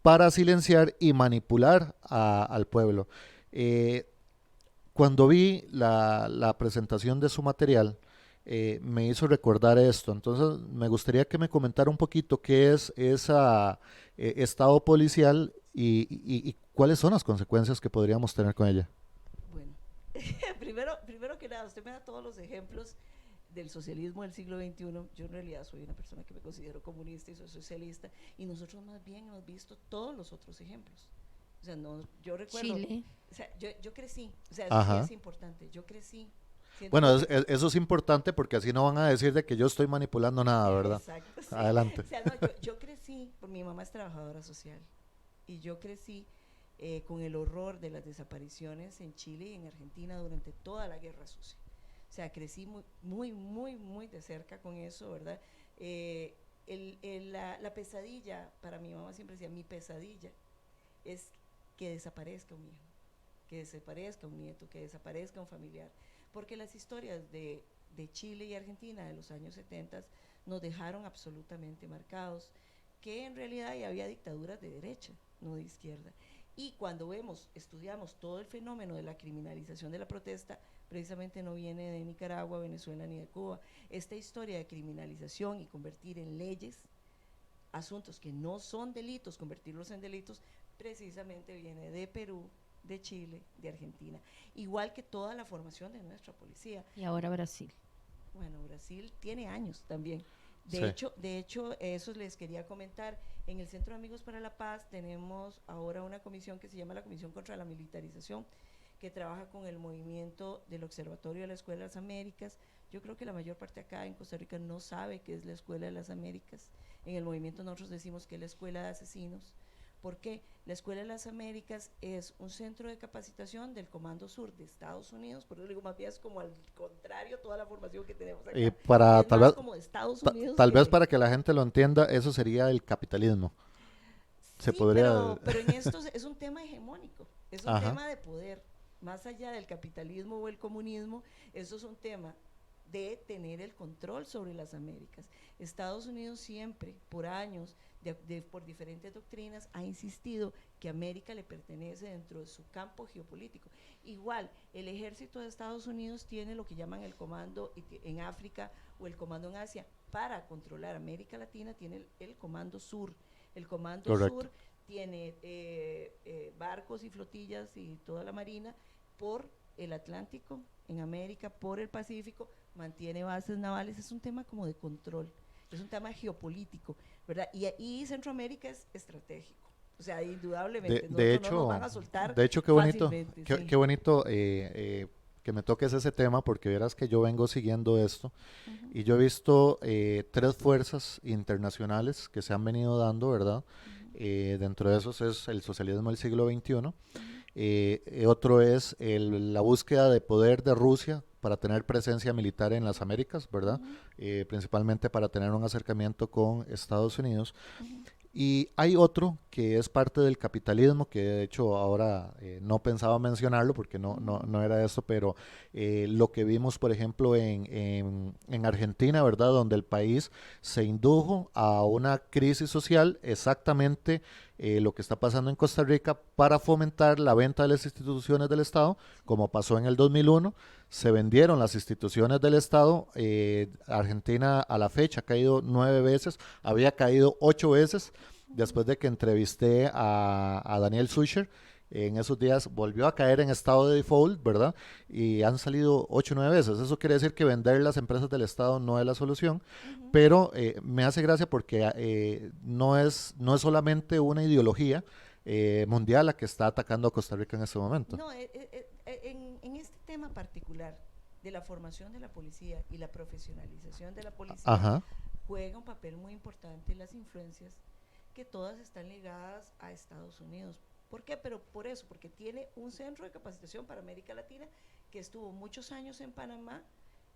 para silenciar y manipular al pueblo. Eh, Cuando vi la presentación de su material, me hizo recordar esto. Entonces, me gustaría que me comentara un poquito qué es ese estado policial y cuáles son las consecuencias que podríamos tener con ella. Bueno, primero que nada, usted me da todos los ejemplos del socialismo del siglo XXI. Yo en realidad soy una persona que me considero comunista y soy socialista, y nosotros más bien hemos visto todos los otros ejemplos. O sea, no, yo recuerdo, Chile. o sea, yo crecí, o sea, eso sí Ajá. es importante, yo crecí. Bueno, eso es importante porque así no van a decir de que yo estoy manipulando nada, ¿verdad? Exacto, sí. Adelante. O sea, no, yo crecí, mi mamá es trabajadora social, y yo crecí con el horror de las desapariciones en Chile y en Argentina durante toda la guerra sucia. O sea, crecí muy de cerca con eso, ¿verdad? La pesadilla, para mi mamá siempre decía, mi pesadilla es que desaparezca un hijo, que desaparezca un nieto, que desaparezca un familiar, porque las historias de Chile y Argentina de los años 70 nos dejaron absolutamente marcados, que en realidad ya había dictaduras de derecha, no de izquierda. Y cuando estudiamos todo el fenómeno de la criminalización de la protesta, precisamente no viene de Nicaragua, Venezuela ni de Cuba. Esta historia de criminalización y convertir en leyes asuntos que no son delitos, convertirlos en delitos, precisamente viene de Perú, de Chile, de Argentina. Igual que toda la formación de nuestra policía. Y ahora Brasil. Bueno, Brasil tiene años también. De hecho, eso les quería comentar. En el Centro de Amigos para la Paz tenemos ahora una comisión que se llama la Comisión contra la Militarización, que trabaja con el movimiento del Observatorio de la Escuela de las Américas. Yo creo que la mayor parte acá en Costa Rica no sabe qué es la Escuela de las Américas. En el movimiento nosotros decimos que es la Escuela de Asesinos. ¿Por qué? La Escuela de las Américas es un centro de capacitación del Comando Sur de Estados Unidos, por eso digo, más bien es como al contrario toda la formación que tenemos acá. Para es más como de Estados Unidos. Tal vez para que la gente lo entienda, eso sería el capitalismo. Se Sí, podría... pero en esto es un tema hegemónico, es un Ajá. tema de poder, más allá del capitalismo o el comunismo, eso es un tema de tener el control sobre las Américas. Estados Unidos siempre, por años, por diferentes doctrinas, ha insistido que América le pertenece dentro de su campo geopolítico. Igual, el ejército de Estados Unidos tiene lo que llaman el comando en África o el comando en Asia. Para controlar América Latina tiene el comando sur. El comando Correcto. sur tiene barcos y flotillas y toda la marina por el Atlántico en América, por el Pacífico, mantiene bases navales, es un tema como de control, es un tema geopolítico, ¿verdad? Y Centroamérica es estratégico. O sea, indudablemente, De nosotros no nos hecho, van a soltar de hecho, qué bonito, fácilmente, qué, sí. qué bonito que me toques ese tema, porque verás que yo vengo siguiendo esto Ujú, y yo he visto tres fuerzas internacionales que se han venido dando, ¿verdad? ujú, Dentro de esos es el socialismo del siglo XXI. ujú, Otro es la búsqueda de poder de Rusia para tener presencia militar en las ujú, Américas, ¿verdad? ujú, Principalmente para tener un acercamiento con Estados Unidos. ujú, Y hay otro que es parte del capitalismo, que de hecho ahora no pensaba mencionarlo porque ujú, no era eso, pero lo que vimos, por ejemplo, en Argentina, ¿verdad? Donde el país se indujo a una crisis social, exactamente lo que está pasando en Costa Rica, para fomentar la venta de las instituciones del Estado, como pasó en el 2001. Se vendieron las instituciones del Estado. Argentina a la fecha ha caído 9 veces, había caído 8 veces ujú. después de que entrevisté a Daniel Suscher. En esos días volvió a caer en estado de default, ¿verdad? Y han salido 8 o 9 veces. Eso quiere decir que vender las empresas del Estado no es la solución, Ujú. pero me hace gracia porque no es solamente una ideología mundial la que está atacando a Costa Rica en este momento. No, en este tema particular de la formación de la policía y la profesionalización de la policía, Ajá, juega un papel muy importante las influencias que todas están ligadas a Estados Unidos. ¿Por qué? Pero por eso, porque tiene un centro de capacitación para América Latina que estuvo muchos años en Panamá,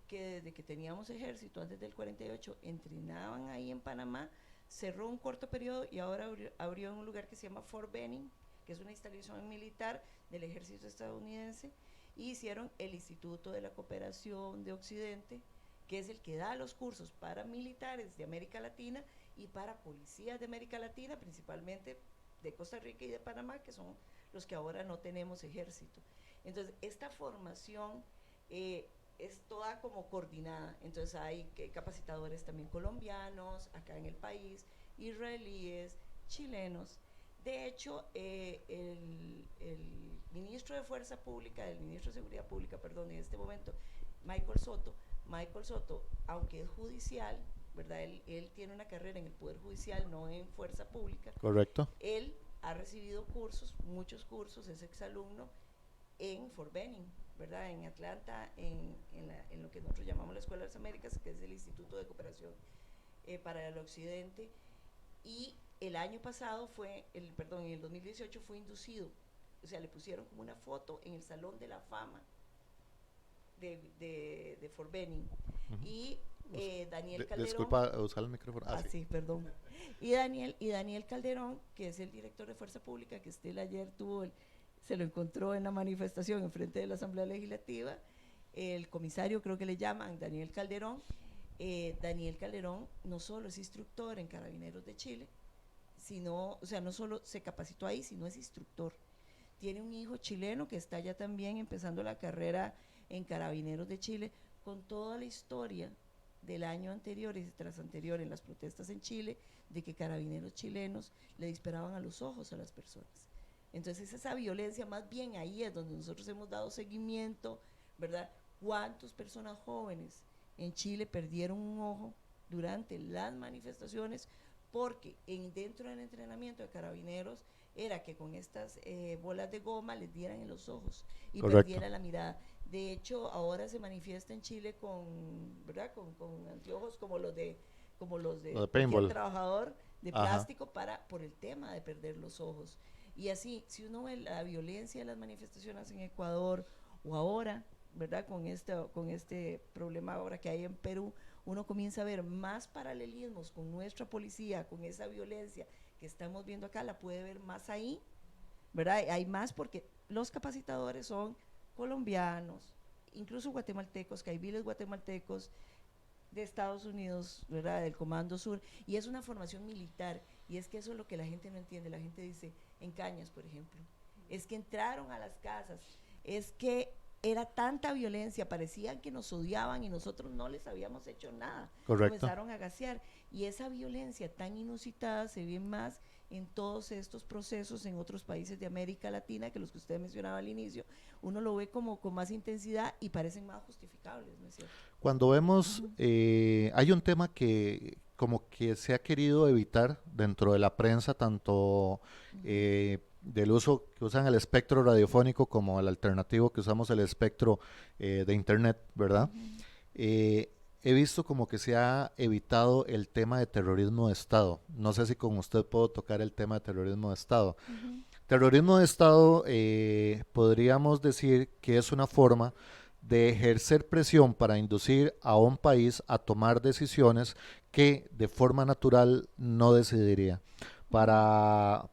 que desde que teníamos ejército antes del 48 entrenaban ahí en Panamá, cerró un corto periodo y ahora abrió en un lugar que se llama Fort Benning, que es una instalación militar del ejército estadounidense, y hicieron el Instituto de la Cooperación de Occidente, que es el que da los cursos para militares de América Latina y para policías de América Latina, principalmente de Costa Rica y de Panamá, que son los que ahora no tenemos ejército. Entonces, esta formación es toda como coordinada. Entonces, hay capacitadores también colombianos, acá en el país, israelíes, chilenos. De hecho, el ministro de Fuerza Pública, el ministro de Seguridad Pública, perdón, en este momento, Michael Soto, aunque es judicial, ¿verdad? Él tiene una carrera en el Poder Judicial, no en Fuerza Pública. correcto. Él ha recibido cursos, muchos cursos, es exalumno en Fort Benning, ¿verdad? En Atlanta, en lo que nosotros llamamos la Escuela de las Américas, que es el Instituto de Cooperación para el Occidente. Y el año pasado en el 2018 fue inducido, o sea, le pusieron como una foto en el Salón de la Fama de Fort Benning. Ujú. Y Daniel Calderón. Disculpa usar el micrófono. Sí. Sí, perdón. Y Daniel Calderón, que es el director de Fuerza Pública, que Estela ayer se lo encontró en la manifestación enfrente de la Asamblea Legislativa, el comisario, creo que le llaman, Daniel Calderón. Daniel Calderón no solo es instructor en Carabineros de Chile, sino, o sea, no solo se capacitó ahí, sino es instructor. Tiene un hijo chileno que está ya también empezando la carrera en Carabineros de Chile, con toda la historia del año anterior y tras anterior en las protestas en Chile, de que carabineros chilenos le disparaban a los ojos a las personas. Entonces esa violencia, más bien ahí es donde nosotros hemos dado seguimiento, ¿verdad? ¿Cuántas personas jóvenes en Chile perdieron un ojo durante las manifestaciones? Porque dentro del entrenamiento de carabineros era que con estas bolas de goma les dieran en los ojos y Correcto. perdieran la mirada. De hecho, ahora se manifiesta en Chile ¿verdad? Con anteojos como los de Lo de cualquier paintball. trabajador de Ajá. plástico por el tema de perder los ojos. Y así, si uno ve la violencia de las manifestaciones en Ecuador o ahora, ¿verdad? Con este problema ahora que hay en Perú, uno comienza a ver más paralelismos con nuestra policía, con esa violencia que estamos viendo acá, la puede ver más ahí, ¿verdad? Hay más porque los capacitadores son colombianos, incluso guatemaltecos, caibiles guatemaltecos de Estados Unidos, ¿verdad? Del Comando Sur, y es una formación militar, y es que eso es lo que la gente no entiende. La gente dice, en Cañas, por ejemplo, es que entraron a las casas, es que era tanta violencia, parecían que nos odiaban y nosotros no les habíamos hecho nada. Correcto. Comenzaron a gasear, y esa violencia tan inusitada se ve más en todos estos procesos en otros países de América Latina, que los que usted mencionaba al inicio, uno lo ve como con más intensidad y parecen más justificables, ¿no es cierto? Cuando vemos, hay un tema que como que se ha querido evitar dentro de la prensa, tanto del uso que usan el espectro radiofónico como el alternativo que usamos el espectro de internet, ¿verdad? He visto como que se ha evitado el tema de terrorismo de Estado. No sé si con usted puedo tocar el tema de terrorismo de Estado. Terrorismo de Estado podríamos decir que es una forma de ejercer presión para inducir a un país a tomar decisiones que de forma natural no decidiría. Para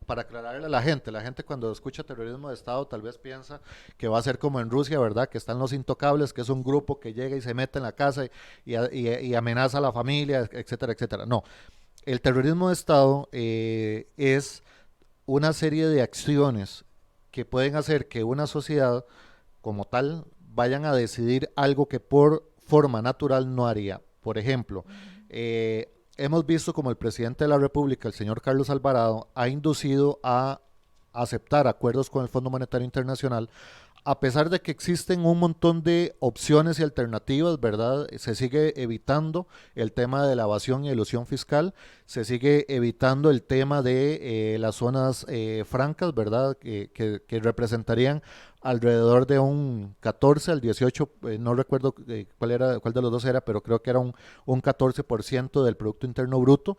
aclararle a la gente cuando escucha terrorismo de Estado tal vez piensa que va a ser como en Rusia, ¿verdad? Que están los intocables, que es un grupo que llega y se mete en la casa y amenaza a la familia, etcétera, etcétera. No, el terrorismo de Estado es una serie de acciones que pueden hacer que una sociedad como tal vayan a decidir algo que por forma natural no haría. Por ejemplo, hemos visto como el presidente de la República, el señor Carlos Alvarado, ha inducido a aceptar acuerdos con el Fondo Monetario Internacional, a pesar de que existen un montón de opciones y alternativas, ¿verdad? Se sigue evitando el tema de la evasión y elusión fiscal, se sigue evitando el tema de las zonas francas, ¿verdad? Que representarían alrededor de un 14 al 18, no recuerdo cuál de los dos era, pero creo que era un 14% del Producto Interno Bruto.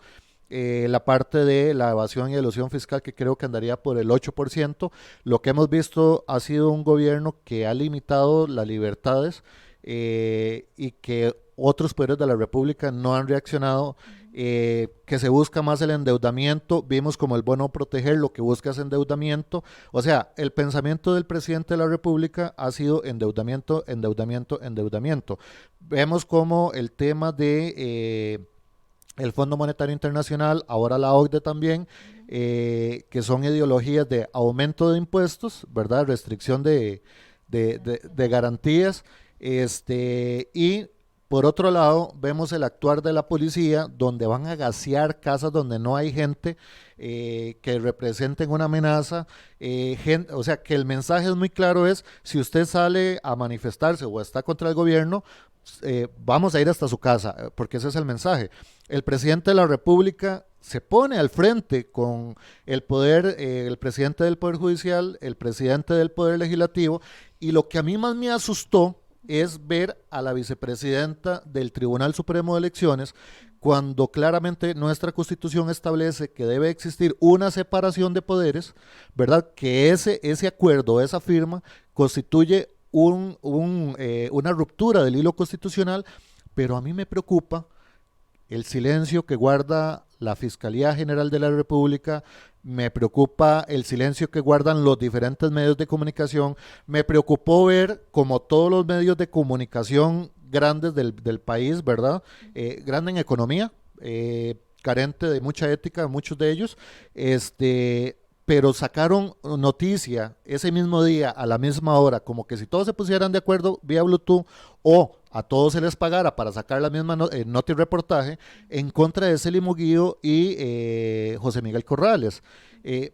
La parte de la evasión y elusión fiscal que creo que andaría por el 8%. Lo que hemos visto ha sido un gobierno que ha limitado las libertades y que otros poderes de la República no han reaccionado, que se busca más el endeudamiento, vimos como el bono proteger lo que busca es endeudamiento, o sea, el pensamiento del presidente de la República ha sido endeudamiento, endeudamiento, endeudamiento. Vemos como el tema de el Fondo Monetario Internacional, ahora la OCDE también, que son ideologías de aumento de impuestos, ¿verdad? Restricción de garantías, y por otro lado, vemos el actuar de la policía, donde van a gasear casas donde no hay gente que representen una amenaza. O sea, que el mensaje es muy claro, es si usted sale a manifestarse o está contra el gobierno, vamos a ir hasta su casa, porque ese es el mensaje. El presidente de la República se pone al frente con el poder, el presidente del Poder Judicial, el presidente del Poder Legislativo, y lo que a mí más me asustó es ver a la vicepresidenta del Tribunal Supremo de Elecciones, cuando claramente nuestra Constitución establece que debe existir una separación de poderes, ¿verdad? Que ese acuerdo, esa firma, constituye una ruptura del hilo constitucional, pero a mí me preocupa el silencio que guarda la Fiscalía General de la República, me preocupa el silencio que guardan los diferentes medios de comunicación, me preocupó ver como todos los medios de comunicación grandes del país, ¿verdad? Grande en economía, carente de mucha ética, muchos de ellos, pero sacaron noticia ese mismo día, a la misma hora, como que si todos se pusieran de acuerdo vía Bluetooth o a todos se les pagara para sacar la misma nota y reportaje en contra de Célimo Guío y José Miguel Corrales.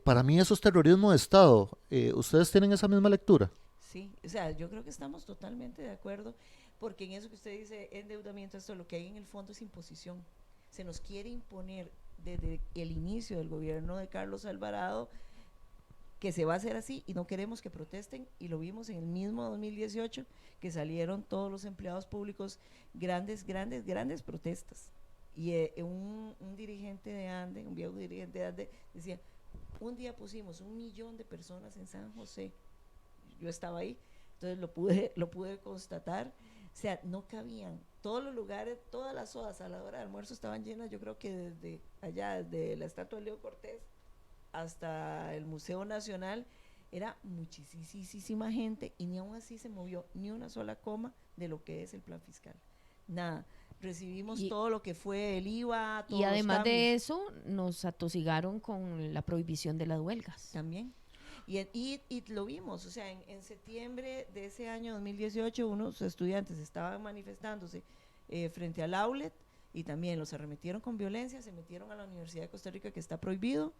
Para mí eso es terrorismo de Estado. ¿Ustedes tienen esa misma lectura? Sí, o sea, yo creo que estamos totalmente de acuerdo, porque en eso que usted dice, endeudamiento, esto lo que hay en el fondo es imposición. Se nos quiere imponer desde el inicio del gobierno de Carlos Alvarado que se va a hacer así y no queremos que protesten, y lo vimos en el mismo 2018 que salieron todos los empleados públicos, grandes protestas, y un dirigente de ANDE, un viejo dirigente de ANDE decía, un día pusimos 1 millón de personas en San José, yo estaba ahí, entonces lo pude constatar, o sea, no cabían, todos los lugares, todas las sodas a la hora de almuerzo estaban llenas, yo creo que desde allá, desde la estatua de Leo Cortés hasta el Museo Nacional, era muchísima gente, y ni aún así se movió ni una sola coma de lo que es el plan fiscal, nada. Recibimos todo lo que fue el IVA, todos y además los de eso nos atosigaron con la prohibición de las huelgas también. Y lo vimos, o sea, en septiembre de ese año 2018 unos estudiantes estaban manifestándose frente al outlet, y también los arremetieron con violencia, se metieron a la Universidad de Costa Rica, que está prohibido.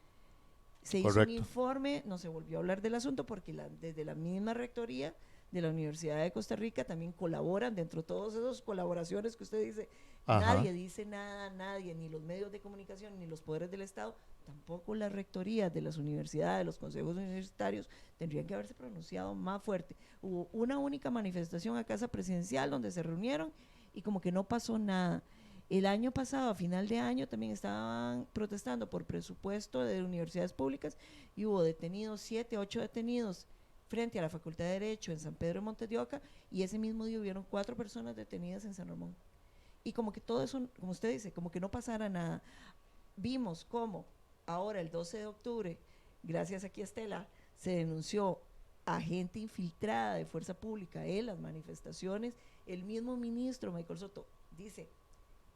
Se hizo Correcto. un informe, no se volvió a hablar del asunto porque desde la misma rectoría de la Universidad de Costa Rica también colaboran dentro de todas esas colaboraciones que usted dice. Ajá. Nadie dice nada, nadie, ni los medios de comunicación, ni los poderes del Estado, tampoco las rectorías de las universidades, los consejos universitarios, tendrían que haberse pronunciado más fuerte. Hubo una única manifestación a Casa Presidencial donde se reunieron y como que no pasó nada. El año pasado, a final de año, también estaban protestando por presupuesto de universidades públicas y hubo detenidos, 7, 8 detenidos frente a la Facultad de Derecho en San Pedro de Montes de Oca, y ese mismo día hubieron 4 personas detenidas en San Ramón. Y como que todo eso, como usted dice, como que no pasara nada. Vimos cómo ahora el 12 de octubre, gracias aquí a Estela, se denunció a gente infiltrada de fuerza pública en las manifestaciones. El mismo ministro Michael Soto dice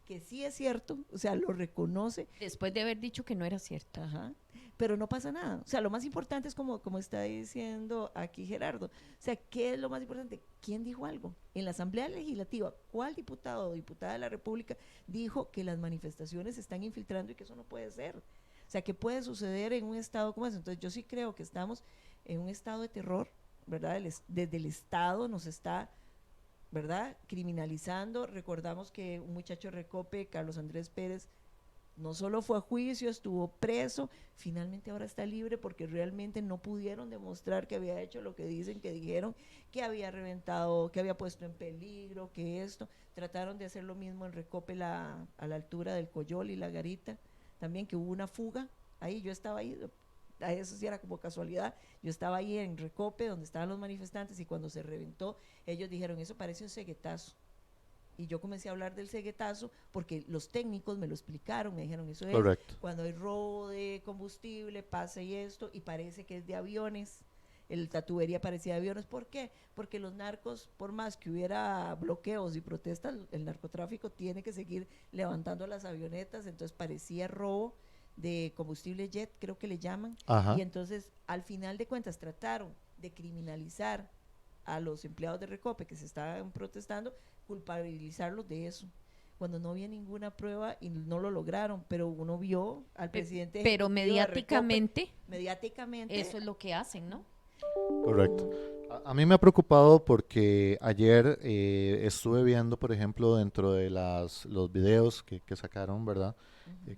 que sí es cierto, o sea, lo reconoce. Después de haber dicho que no era cierto. Ajá, pero no pasa nada. O sea, lo más importante es como está diciendo aquí Gerardo. O sea, ¿qué es lo más importante? ¿Quién dijo algo? En la Asamblea Legislativa, ¿cuál diputado o diputada de la República dijo que las manifestaciones se están infiltrando y que eso no puede ser? O sea, ¿qué puede suceder en un estado como ese? Entonces, yo sí creo que estamos en un estado de terror, ¿verdad? Desde el Estado nos está, ¿verdad?, criminalizando. Recordamos que un muchacho de Recope, Carlos Andrés Pérez, no solo fue a juicio, estuvo preso, finalmente ahora está libre porque realmente no pudieron demostrar que había hecho lo que dicen que dijeron, que había reventado, que había puesto en peligro, que esto. Trataron de hacer lo mismo en Recope a la altura del Coyol y la Garita, también, que hubo una fuga, ahí yo estaba ahí, a eso sí era como casualidad, yo estaba ahí en Recope donde estaban los manifestantes, y cuando se reventó, ellos dijeron, eso parece un ceguetazo. Y yo comencé a hablar del ceguetazo porque los técnicos me lo explicaron, me dijeron, eso es Correcto. cuando hay robo de combustible, pasa y esto, y parece que es de aviones. La tubería parecía de aviones. ¿Por qué? Porque los narcos, por más que hubiera bloqueos y protestas, el narcotráfico tiene que seguir levantando las avionetas, entonces parecía robo de combustible jet, creo que le llaman. Ajá. Y entonces, al final de cuentas, trataron de criminalizar a los empleados de Recope que se estaban protestando, culpabilizarlos de eso, cuando no había ninguna prueba y no lo lograron, pero uno vio al presidente Pero ejecutivo de Recope, mediáticamente, eso es lo que hacen, ¿no? Correcto. A mí me ha preocupado porque ayer estuve viendo, por ejemplo, dentro de los videos que sacaron, ¿verdad?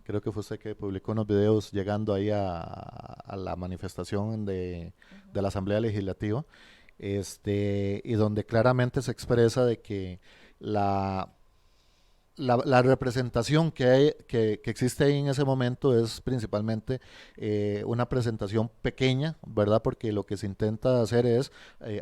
Creo que fue usted que publicó unos videos llegando ahí a la manifestación de la Asamblea Legislativa, y donde claramente se expresa de que la, la representación que existe ahí en ese momento es principalmente una presentación pequeña, ¿verdad? Porque lo que se intenta hacer es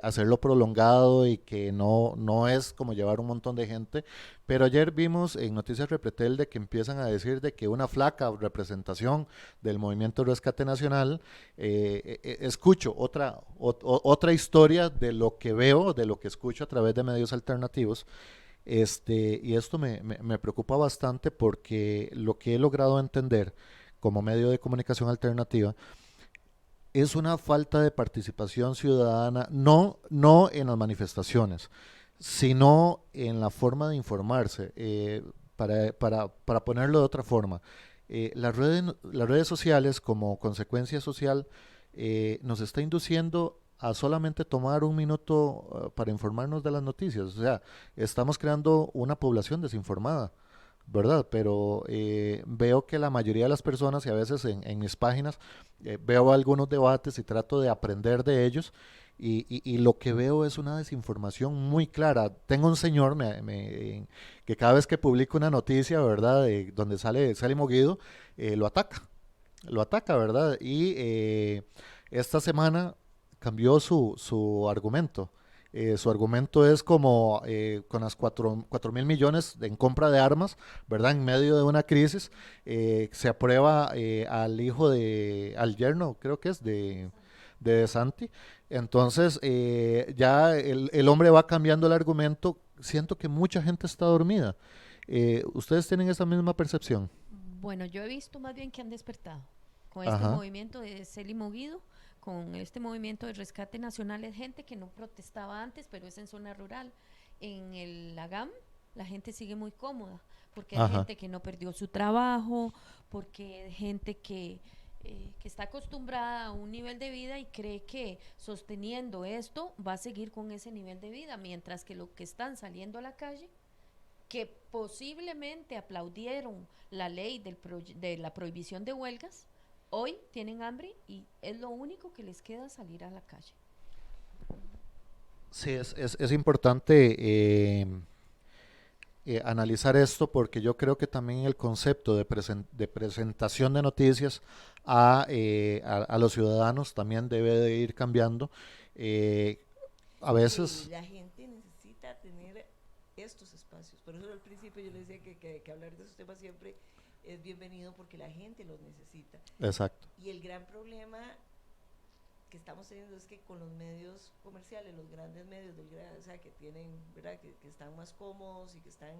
hacerlo prolongado y que no es como llevar un montón de gente. Pero ayer vimos en Noticias Repretel de que empiezan a decir de que una flaca representación del Movimiento Rescate Nacional, escucho otra historia de lo que veo, de lo que escucho a través de medios alternativos. Y esto me preocupa bastante porque lo que he logrado entender como medio de comunicación alternativa es una falta de participación ciudadana, no en las manifestaciones, sino en la forma de informarse. Para ponerlo de otra forma, las redes sociales como consecuencia social nos está induciendo a solamente tomar un minuto para informarnos de las noticias. O sea, estamos creando una población desinformada, ¿verdad? Pero veo que la mayoría de las personas, y a veces en mis páginas, veo algunos debates y trato de aprender de ellos, y lo que veo es una desinformación muy clara. Tengo un señor que cada vez que publica una noticia, ¿verdad? Donde sale Moguido, lo ataca, ¿verdad? Y esta semana cambió su argumento. Su argumento es como con las 4.000 millones en compra de armas, ¿verdad? En medio de una crisis, se aprueba al yerno, creo que es de Santi. Entonces, ya el hombre va cambiando el argumento. Siento que mucha gente está dormida. ¿Ustedes tienen esa misma percepción? Bueno, yo he visto más bien que han despertado con este Ajá. movimiento de Celi Moguido, con este movimiento de rescate nacional. Es gente que no protestaba antes, pero es en zona rural. En la GAM la gente sigue muy cómoda, porque hay Ajá. gente que no perdió su trabajo, porque hay gente que está acostumbrada a un nivel de vida y cree que sosteniendo esto va a seguir con ese nivel de vida, mientras que los que están saliendo a la calle, que posiblemente aplaudieron la ley de la prohibición de huelgas, hoy tienen hambre y es lo único que les queda salir a la calle. Sí, es importante analizar esto porque yo creo que también el concepto de presentación de noticias a los ciudadanos también debe de ir cambiando. Eh, a Sí, veces, la gente necesita tener estos espacios. Por eso al principio yo les decía que hablar de esos temas siempre es bienvenido porque la gente los necesita. exacto, Y el gran problema que estamos teniendo es que con los medios comerciales, los grandes medios o sea, que tienen, ¿verdad? Que están más cómodos y que están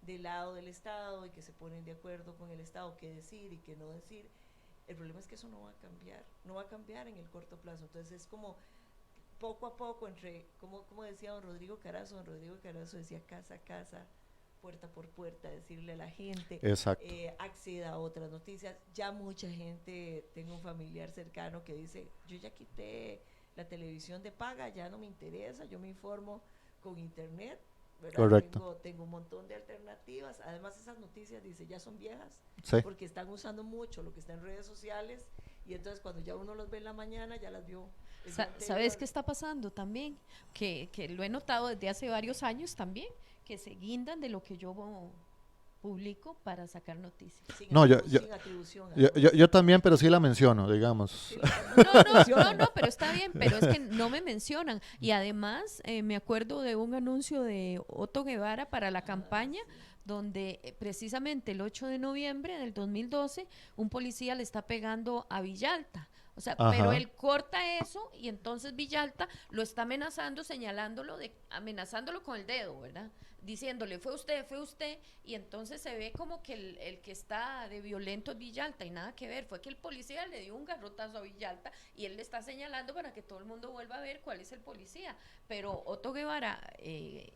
del lado del Estado y que se ponen de acuerdo con el Estado qué decir y qué no decir, el problema es que eso no va a cambiar, no va a cambiar en el corto plazo. Entonces es como poco a poco, como decía don Rodrigo Carazo decía casa a casa, puerta por puerta, decirle a la gente, exacto. acceda a otras noticias. Ya mucha gente, tengo un familiar cercano que dice, yo ya quité la televisión de paga, ya no me interesa, yo me informo con internet, ¿verdad? Correcto. Tengo un montón de alternativas. Además esas noticias, dice, ya son viejas, Sí, porque están usando mucho lo que está en redes sociales, y entonces cuando ya uno los ve en la mañana, ya las vio el día ¿Sabes anterior. qué está pasando también? Que lo he notado desde hace varios años también, que se guindan de lo que yo publico para sacar noticias. no, Sin atribución. yo también, pero sí la menciono, digamos. Sí, No, pero está bien, pero es que no me mencionan. Y además me acuerdo de un anuncio de Otto Guevara para la campaña, donde precisamente el 8 de noviembre del 2012 un policía le está pegando a Villalta. O sea, pero Ajá. él corta eso y entonces Villalta lo está amenazando, amenazándolo con el dedo, ¿verdad? Diciéndole, fue usted, y entonces se ve como que el que está de violento es Villalta, y nada que ver, fue que el policía le dio un garrotazo a Villalta y él le está señalando para que todo el mundo vuelva a ver cuál es el policía. Pero Otto Guevara y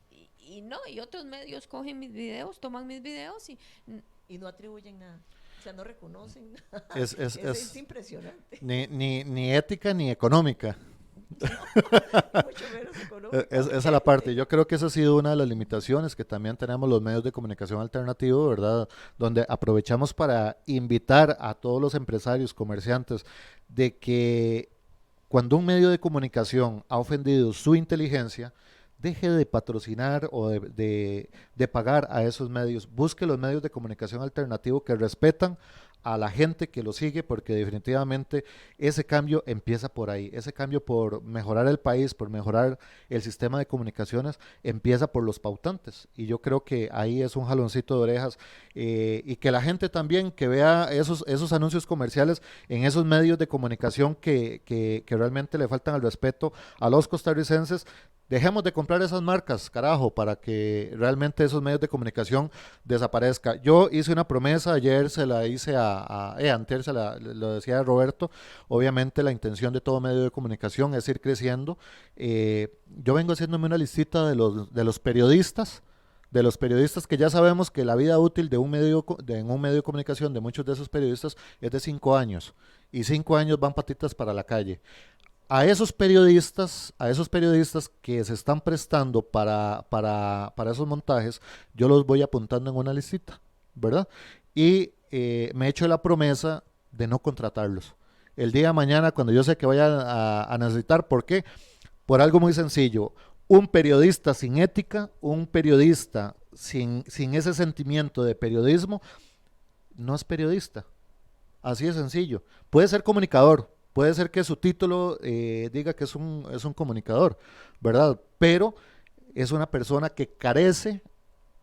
otros medios cogen mis videos, toman mis videos y no atribuyen nada. O sea, no reconocen nada. Es Es impresionante. ni ética ni económica. Mucho menos económico. Esa es la parte. Yo creo que esa ha sido una de las limitaciones que también tenemos los medios de comunicación alternativos, ¿verdad? Donde aprovechamos para invitar a todos los empresarios, comerciantes, de que cuando un medio de comunicación ha ofendido su inteligencia, deje de patrocinar o de pagar a esos medios. Busque los medios de comunicación alternativos que respetan a la gente que lo sigue, porque definitivamente ese cambio empieza por ahí. Ese cambio por mejorar el país, por mejorar el sistema de comunicaciones, empieza por los pautantes. Y yo creo que ahí es un jaloncito de orejas, y que la gente también que vea esos anuncios comerciales en esos medios de comunicación que realmente le faltan al respeto a los costarricenses. Dejemos de comprar esas marcas, carajo, para que realmente esos medios de comunicación desaparezcan. Yo hice una promesa, ayer se la hice antes lo decía Roberto, obviamente la intención de todo medio de comunicación es ir creciendo. Yo vengo haciéndome una listita de los periodistas que ya sabemos que la vida útil en un medio de comunicación de muchos de esos periodistas es de 5 años, y 5 años van patitas para la calle. A esos periodistas que se están prestando para esos montajes, yo los voy apuntando en una listita, ¿verdad? Y me he hecho la promesa de no contratarlos. El día de mañana, cuando yo sé que vayan a necesitar, ¿por qué? Por algo muy sencillo. Un periodista sin ética, un periodista sin ese sentimiento de periodismo, no es periodista. Así de sencillo. Puede ser comunicador, puede ser que su título diga que es un comunicador, ¿verdad? Pero es una persona que carece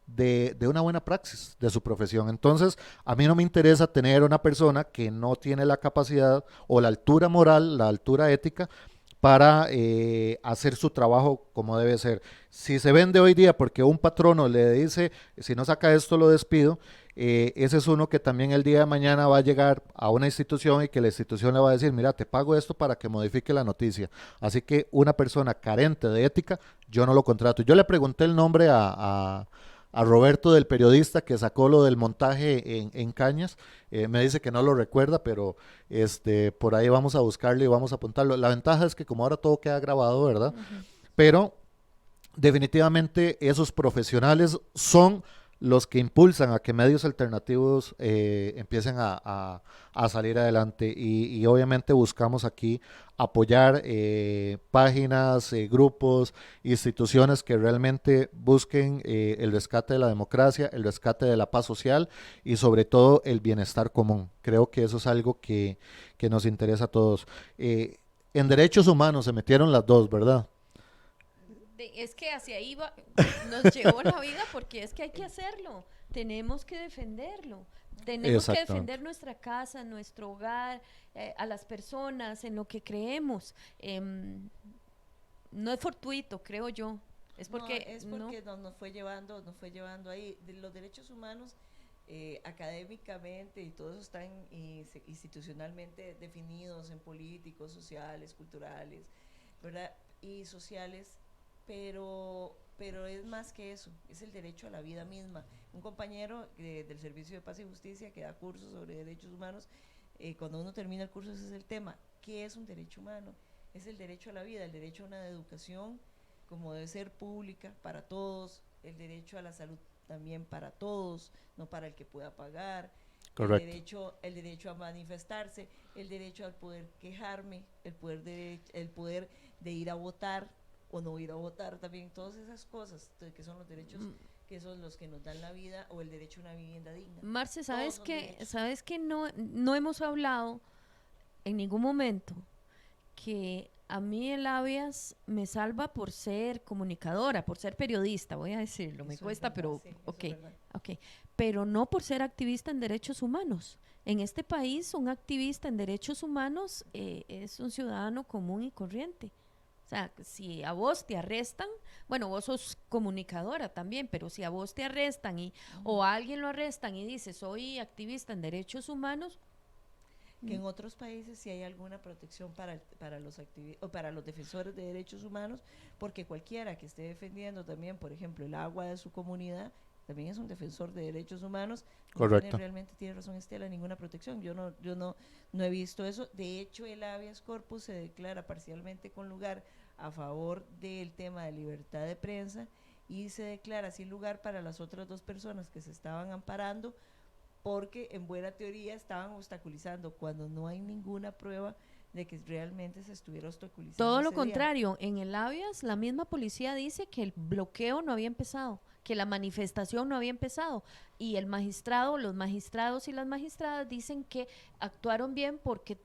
de una buena praxis de su profesión. Entonces, a mí no me interesa tener una persona que no tiene la capacidad o la altura moral, la altura ética para hacer su trabajo como debe ser. Si se vende hoy día porque un patrono le dice, si no saca esto lo despido, ese es uno que también el día de mañana va a llegar a una institución y que la institución le va a decir, mira, te pago esto para que modifique la noticia. Así que una persona carente de ética, yo no lo contrato. Yo le pregunté el nombre a Roberto del periodista que sacó lo del montaje en Cañas. Me dice que no lo recuerda, pero por ahí vamos a buscarlo y vamos a apuntarlo. La ventaja es que como ahora todo queda grabado, ¿verdad? Ujú. Pero definitivamente esos profesionales son los que impulsan a que medios alternativos empiecen a salir adelante y obviamente buscamos aquí apoyar páginas, grupos, instituciones que realmente busquen el rescate de la democracia, el rescate de la paz social y sobre todo el bienestar común. Creo que eso es algo que nos interesa a todos. En derechos humanos se metieron las dos, ¿verdad? Es que hacia ahí nos llevó la vida porque es que hay que hacerlo. Tenemos que defenderlo. Tenemos que Exactamente. defender nuestra casa, nuestro hogar, a las personas, en lo que creemos. No es fortuito, creo yo. Es porque, no, es porque nos fue llevando ahí. De los derechos humanos, académicamente y todos están institucionalmente definidos en políticos, sociales, culturales, ¿verdad? Y sociales, pero es más que eso, es el derecho a la vida misma. Un compañero del Servicio de Paz y Justicia que da cursos sobre derechos humanos, cuando uno termina el curso ese es el tema, ¿qué es un derecho humano? Es el derecho a la vida, el derecho a una educación como debe ser pública para todos, el derecho a la salud también para todos, no para el que pueda pagar, Correcto. el derecho a manifestarse, el derecho al poder quejarme, el poder de ir a votar o no ir a votar también, todas esas cosas que son los derechos que son los que nos dan la vida o el derecho a una vivienda digna. Marce, Todos ¿sabes son qué? derechos. ¿Sabes que no hemos hablado en ningún momento que a mí el habeas me salva por ser comunicadora, por ser periodista, voy a decirlo, me Eso es cuesta, verdad, pero sí, eso ok, es verdad. ok, pero no por ser activista en derechos humanos. En este país, un activista en derechos humanos es un ciudadano común y corriente. O sea, si a vos te arrestan, bueno, vos sos comunicadora también, pero si a vos te arrestan o a alguien lo arrestan y dice, soy activista en derechos humanos, Que en otros países sí hay alguna protección o para los defensores de derechos humanos, porque cualquiera que esté defendiendo también, por ejemplo, el agua de su comunidad, también es un defensor de derechos humanos, no tiene Correcto. realmente, tiene razón Estela, ninguna protección. Yo no he visto eso. De hecho, el habeas corpus se declara parcialmente con lugar a favor del tema de libertad de prensa y se declara sin lugar para las otras dos personas que se estaban amparando porque en buena teoría estaban obstaculizando cuando no hay ninguna prueba de que realmente se estuviera obstaculizando todo lo ese día. contrario, en el habeas la misma policía dice que el bloqueo no había empezado, que la manifestación no había empezado y el magistrado, los magistrados y las magistradas dicen que actuaron bien porque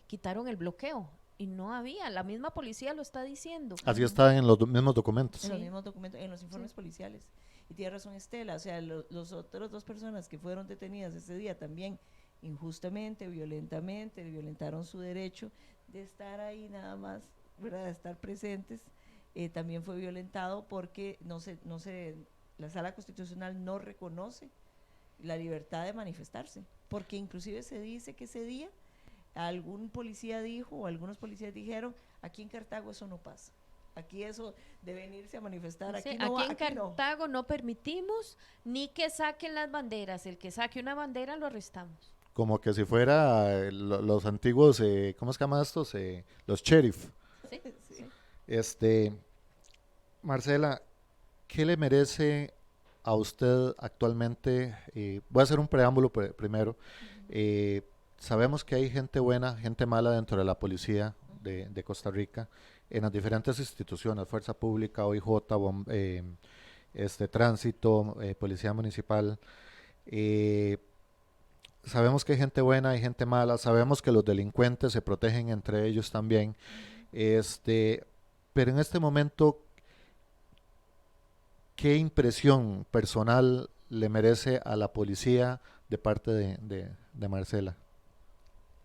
quitaron el bloqueo y no había, la misma policía lo está diciendo. Así está en los mismos documentos. En los Sí, mismos documentos, en los informes sí. policiales. Y tiene razón Estela, o sea, los otros dos personas que fueron detenidas ese día también injustamente, violentamente, violentaron su derecho de estar ahí nada más, ¿verdad? De estar presentes. También fue violentado porque la Sala Constitucional no reconoce la libertad de manifestarse, porque inclusive se dice que ese día algún policía dijo o algunos policías dijeron, aquí en Cartago eso no pasa. Aquí eso de venirse a manifestar, Sí, aquí no va, aquí en aquí no. Cartago no permitimos ni que saquen las banderas. El que saque una bandera lo arrestamos. Como que si fuera los antiguos, ¿cómo se llama estos? Los sheriff. Sí, Sí. sí. Este, Marcela, ¿qué le merece a usted actualmente? Voy a hacer un preámbulo primero. Eh, Sabemos que hay gente buena, gente mala dentro de la policía de Costa Rica, en las diferentes instituciones, Fuerza Pública, OIJ, Tránsito, Policía Municipal. Eh, Sabemos que hay gente buena, hay gente mala, sabemos que los delincuentes se protegen entre ellos también. Este, pero en este momento, ¿qué impresión personal le merece a la policía de parte de Marcela?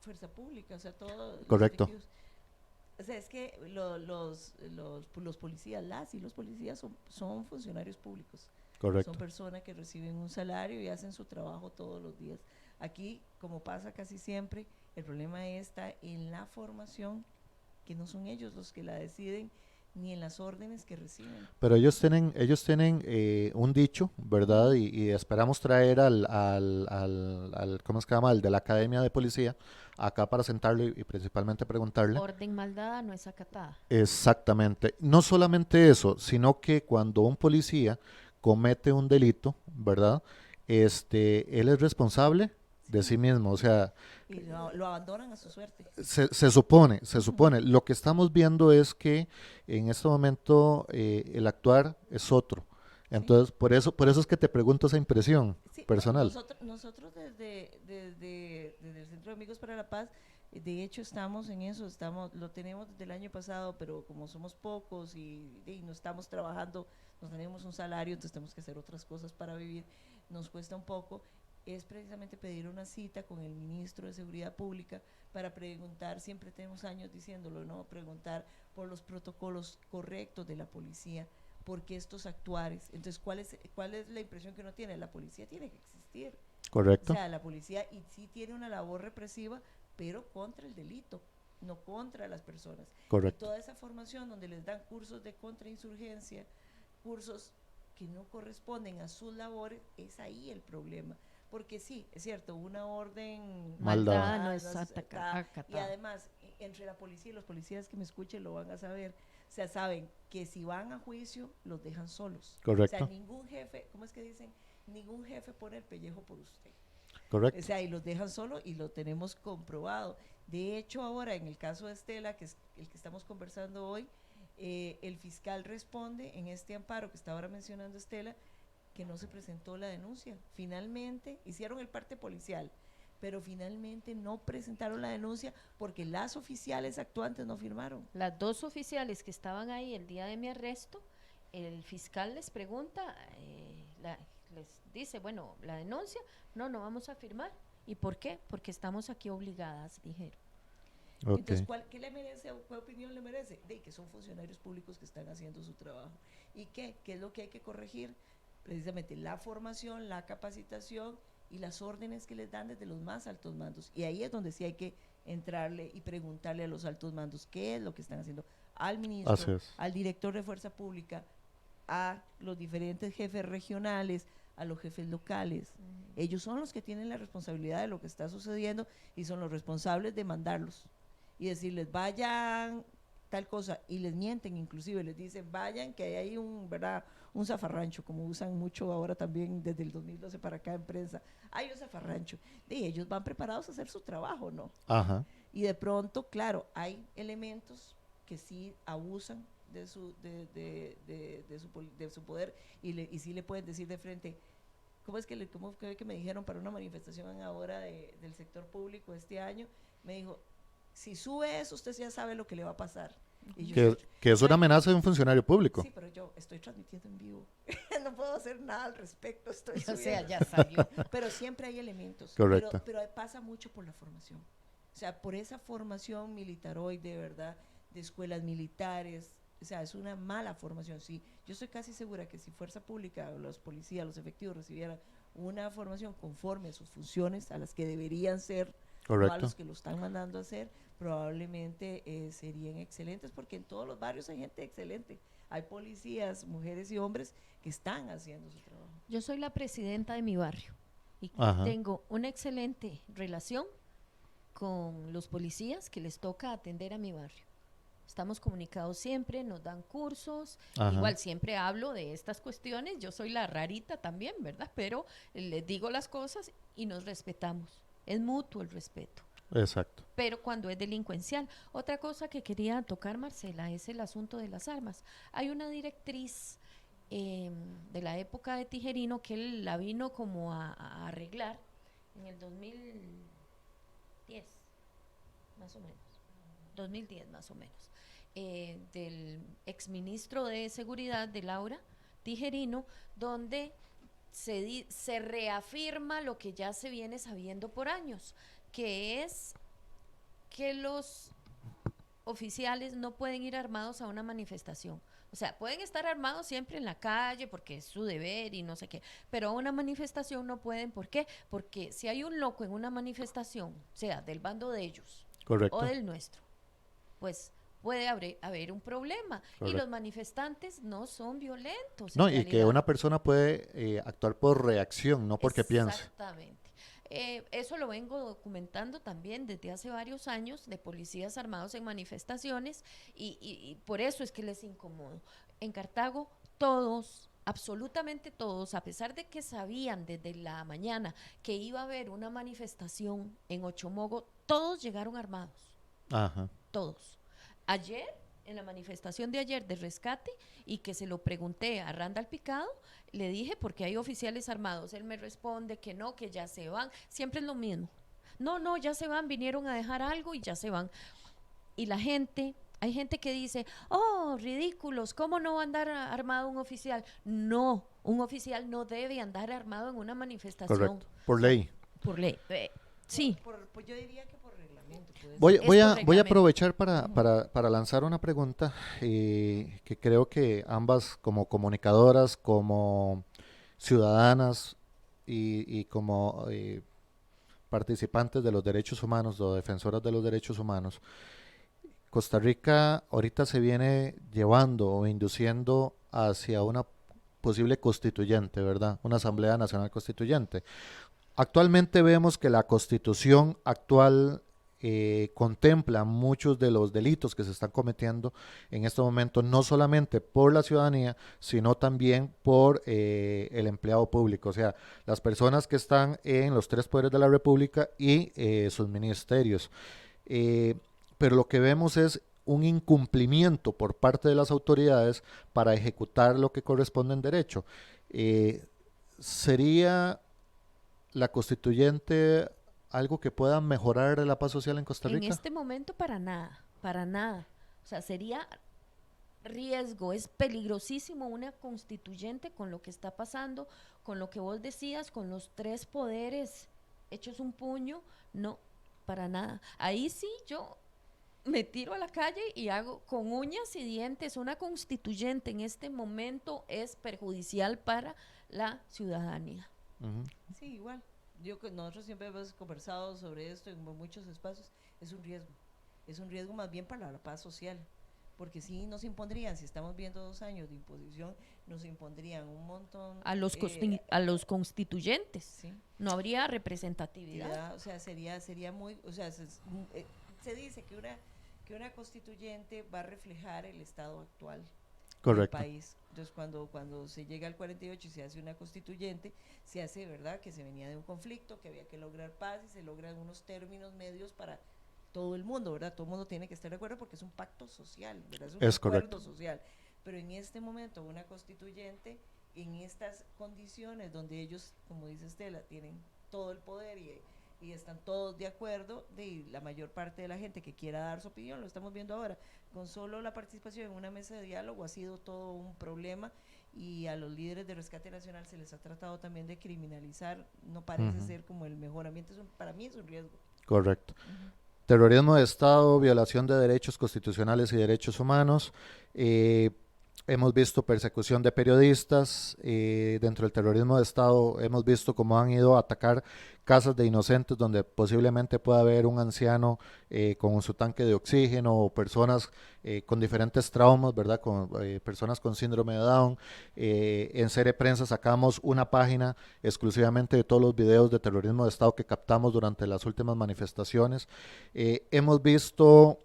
Fuerza pública, o sea, todos los Correcto, efectivos. O sea, es que los policías, las y los policías son funcionarios públicos. Son correcto. personas que reciben un salario y hacen su trabajo todos los días. Aquí, como pasa casi siempre, el problema está en la formación, que no son ellos los que la deciden ni en las órdenes que reciben. Pero ellos tienen un dicho, ¿verdad? Y esperamos traer ¿cómo se llama? Al de la Academia de Policía, acá para sentarle y principalmente preguntarle. Orden mal dada no es acatada. Exactamente. No solamente eso, sino que cuando un policía comete un delito, ¿verdad? Él es responsable de sí mismo. O sea, Y lo abandonan a su suerte. se supone. Lo que estamos viendo es que en este momento el actuar es otro. Sí. Entonces, por eso es que te pregunto esa impresión Sí, no, personal. nosotros desde el Centro de Amigos para la Paz, de hecho estamos en eso, lo tenemos desde el año pasado, pero como somos pocos y no estamos trabajando, no tenemos un salario, entonces tenemos que hacer otras cosas para vivir, nos cuesta un poco, es precisamente pedir una cita con el ministro de Seguridad Pública para preguntar, siempre tenemos años diciéndolo, ¿no? Preguntar por los protocolos correctos de la policía, porque estos actuares, entonces ¿cuál es la impresión que uno tiene? La policía tiene que existir, Correcto. o sea, la policía y sí tiene una labor represiva, pero contra el delito, no contra las personas. Correcto. Y toda esa formación donde les dan cursos de contrainsurgencia, cursos que no corresponden a sus labores, es ahí el problema. Porque sí, es cierto, una orden Mal dada. No es acatada. acatada. Y además, entre la policía y los policías que me escuchen lo van a saber, o sea, saben que si van a juicio, los dejan solos. Correcto. O sea, ningún jefe, ¿cómo es que dicen? Ningún jefe pone el pellejo por usted. Correcto. O sea, y los dejan solos y lo tenemos comprobado. De hecho, ahora en el caso de Estela, que es el que estamos conversando hoy, el fiscal responde en este amparo que está ahora mencionando Estela, que no se presentó la denuncia. Finalmente hicieron el parte policial, pero finalmente no presentaron la denuncia porque las oficiales actuantes no firmaron. Las dos oficiales que estaban ahí el día de mi arresto, el fiscal les pregunta, les dice, bueno, la denuncia, no vamos a firmar. ¿Y por qué? Porque estamos aquí obligadas, dijeron. Okay. Entonces, ¿qué le merece o qué opinión le merece? De que son funcionarios públicos que están haciendo su trabajo. ¿Y qué? ¿Qué es lo que hay que corregir? Precisamente la formación, la capacitación y las órdenes que les dan desde los más altos mandos. Y ahí es donde sí hay que entrarle y preguntarle a los altos mandos qué es lo que están haciendo. Al ministro, al director de Fuerza Pública, a los diferentes jefes regionales, a los jefes locales. Ellos son los que tienen la responsabilidad de lo que está sucediendo y son los responsables de mandarlos y decirles vayan tal cosa, y les mienten, inclusive les dicen vayan que hay un zafarrancho, como usan mucho ahora también desde el 2012 para acá en prensa, hay un zafarrancho, y ellos van preparados a hacer su trabajo, ¿no? Ajá. Y de pronto, claro, hay elementos que sí abusan de su poder y sí le pueden decir de frente, ¿cómo fue que me dijeron para una manifestación ahora del sector público este año? Me dijo, si sube eso, usted ya sabe lo que le va a pasar. Y que es una amenaza de un funcionario público. Sí, pero yo estoy transmitiendo en vivo. No puedo hacer nada al respecto. O sea, ya salió. Pero siempre hay elementos. Correcto. Pero pasa mucho por la formación. O sea, por esa formación militaroide, ¿verdad? De escuelas militares. O sea, es una mala formación. Sí, yo estoy casi segura que si Fuerza Pública, o los policías, los efectivos recibieran una formación conforme a sus funciones, a las que deberían ser, correcto, o a los que lo están mandando a hacer, probablemente serían excelentes, porque en todos los barrios hay gente excelente. Hay policías, mujeres y hombres que están haciendo su trabajo. Yo soy la presidenta de mi barrio y tengo una excelente relación con los policías que les toca atender a mi barrio. Estamos comunicados siempre, nos dan cursos, igual siempre hablo de estas cuestiones, yo soy la rarita también, ¿verdad? Pero les digo las cosas y nos respetamos, es mutuo el respeto. Exacto. Pero cuando es delincuencial. Otra cosa que quería tocar, Marcela, es el asunto de las armas. Hay una directriz de la época de Tijerino que él la vino como a arreglar en el 2010, más o menos. 2010 más o menos. Del exministro de Seguridad de Laura Tijerino, donde se reafirma lo que ya se viene sabiendo por años, que es que los oficiales no pueden ir armados a una manifestación. O sea, pueden estar armados siempre en la calle porque es su deber y no sé qué, pero a una manifestación no pueden. ¿Por qué? Porque si hay un loco en una manifestación, sea del bando de ellos, correcto, o del nuestro, pues puede haber un problema. Y Correcto. los manifestantes no son violentos. No, en y que realidad. una persona puede actuar por reacción, no porque piense. Exactamente. Eso lo vengo documentando también desde hace varios años de policías armados en manifestaciones y por eso es que les incomodo. En Cartago todos, absolutamente todos, a pesar de que sabían desde la mañana que iba a haber una manifestación en Ochomogo, todos llegaron armados, Ajá. todos. Ayer, en la manifestación de ayer de rescate, y que se lo pregunté a Randall Picado, le dije, porque hay oficiales armados, él me responde que no, que ya se van, siempre es lo mismo. No, no, ya se van, vinieron a dejar algo y ya se van. Y la gente, hay gente que dice, oh, ridículos, ¿cómo no va a andar armado un oficial? No, un oficial no debe andar armado en una manifestación. Correcto. Por ley. Por ley. Sí. Yo diría que por reglamento. Puede Voy, ser. Es voy, por a, voy a reglamento. aprovechar Ujú. para lanzar una pregunta que creo que ambas como comunicadoras, como ciudadanas y como participantes de los derechos humanos o defensoras de los derechos humanos, Costa Rica ahorita se viene llevando o induciendo hacia una posible constituyente, ¿verdad? Una Asamblea Nacional Constituyente. Actualmente vemos que la constitución actual contempla muchos de los delitos que se están cometiendo en este momento, no solamente por la ciudadanía, sino también por el empleado público, o sea, las personas que están en los tres poderes de la República y sus ministerios. Eh, pero lo que vemos es un incumplimiento por parte de las autoridades para ejecutar lo que corresponde en derecho. Eh, ¿Sería la constituyente algo que pueda mejorar la paz social en Costa En Rica? este momento para nada, para nada. O sea, sería riesgo, es peligrosísimo una constituyente con lo que está pasando, con lo que vos decías, con los tres poderes hechos un puño, no, para nada. Ahí sí yo me tiro a la calle y hago con uñas y dientes. Una constituyente en este momento es perjudicial para la ciudadanía. Ujú. Sí, igual. Nosotros siempre hemos conversado sobre esto en muchos espacios. Es un riesgo. Es un riesgo más bien para la paz social. Porque sí nos impondrían, si estamos viendo 2 años de imposición, nos impondrían un montón. A los constituyentes Sí. no habría representatividad. O sea, sería muy, o sea, se dice que una constituyente va a reflejar el estado actual del Correcto. país. Entonces, cuando se llega al 48 y se hace una constituyente, se hace, ¿verdad?, que se venía de un conflicto, que había que lograr paz y se logran unos términos medios para todo el mundo, ¿verdad? Todo el mundo tiene que estar de acuerdo porque es un pacto social, ¿verdad? Es un Es acuerdo correcto. social. Pero en este momento, una constituyente, en estas condiciones donde ellos, como dice Estela, tienen todo el poder y están todos de acuerdo, de la mayor parte de la gente que quiera dar su opinión, lo estamos viendo ahora, con solo la participación en una mesa de diálogo ha sido todo un problema y a los líderes de Rescate Nacional se les ha tratado también de criminalizar, no parece ser como el mejor ambiente, para mí es un riesgo. Correcto. Terrorismo de Estado, violación de derechos constitucionales y derechos humanos. Hemos visto persecución de periodistas. Dentro del terrorismo de Estado hemos visto cómo han ido a atacar casas de inocentes donde posiblemente pueda haber un anciano con su tanque de oxígeno o personas con diferentes traumas, ¿verdad? Con personas con síndrome de Down. En Serie Prensa sacamos una página exclusivamente de todos los videos de terrorismo de Estado que captamos durante las últimas manifestaciones. Hemos visto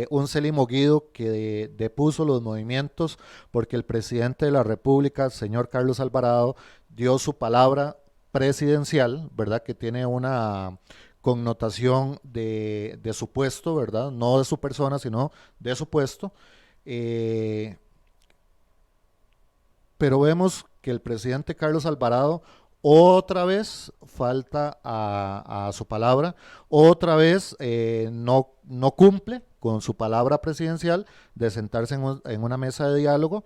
un Celimo Guido que depuso los movimientos porque el presidente de la República, señor Carlos Alvarado, dio su palabra presidencial, ¿verdad? Que tiene una connotación de su puesto, ¿verdad? No de su persona, sino de su puesto. Pero vemos que el presidente Carlos Alvarado otra vez falta a su palabra, otra vez no cumple con su palabra presidencial de sentarse en una mesa de diálogo,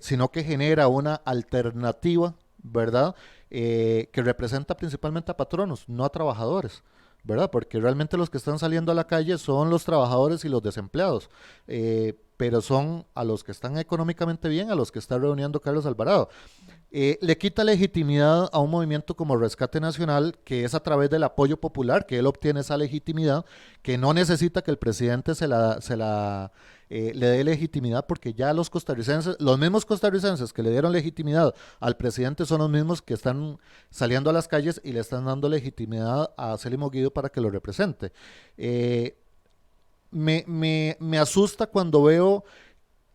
sino que genera una alternativa, ¿verdad? Que representa principalmente a patronos, no a trabajadores, ¿verdad? Porque realmente los que están saliendo a la calle son los trabajadores y los desempleados, pero son a los que están económicamente bien, a los que está reuniendo Carlos Alvarado. le quita legitimidad a un movimiento como Rescate Nacional, que es a través del apoyo popular que él obtiene esa legitimidad, que no necesita que el presidente le dé legitimidad, porque ya los costarricenses, los mismos costarricenses que le dieron legitimidad al presidente son los mismos que están saliendo a las calles y le están dando legitimidad a Célimo Guido para que lo represente. Me asusta cuando veo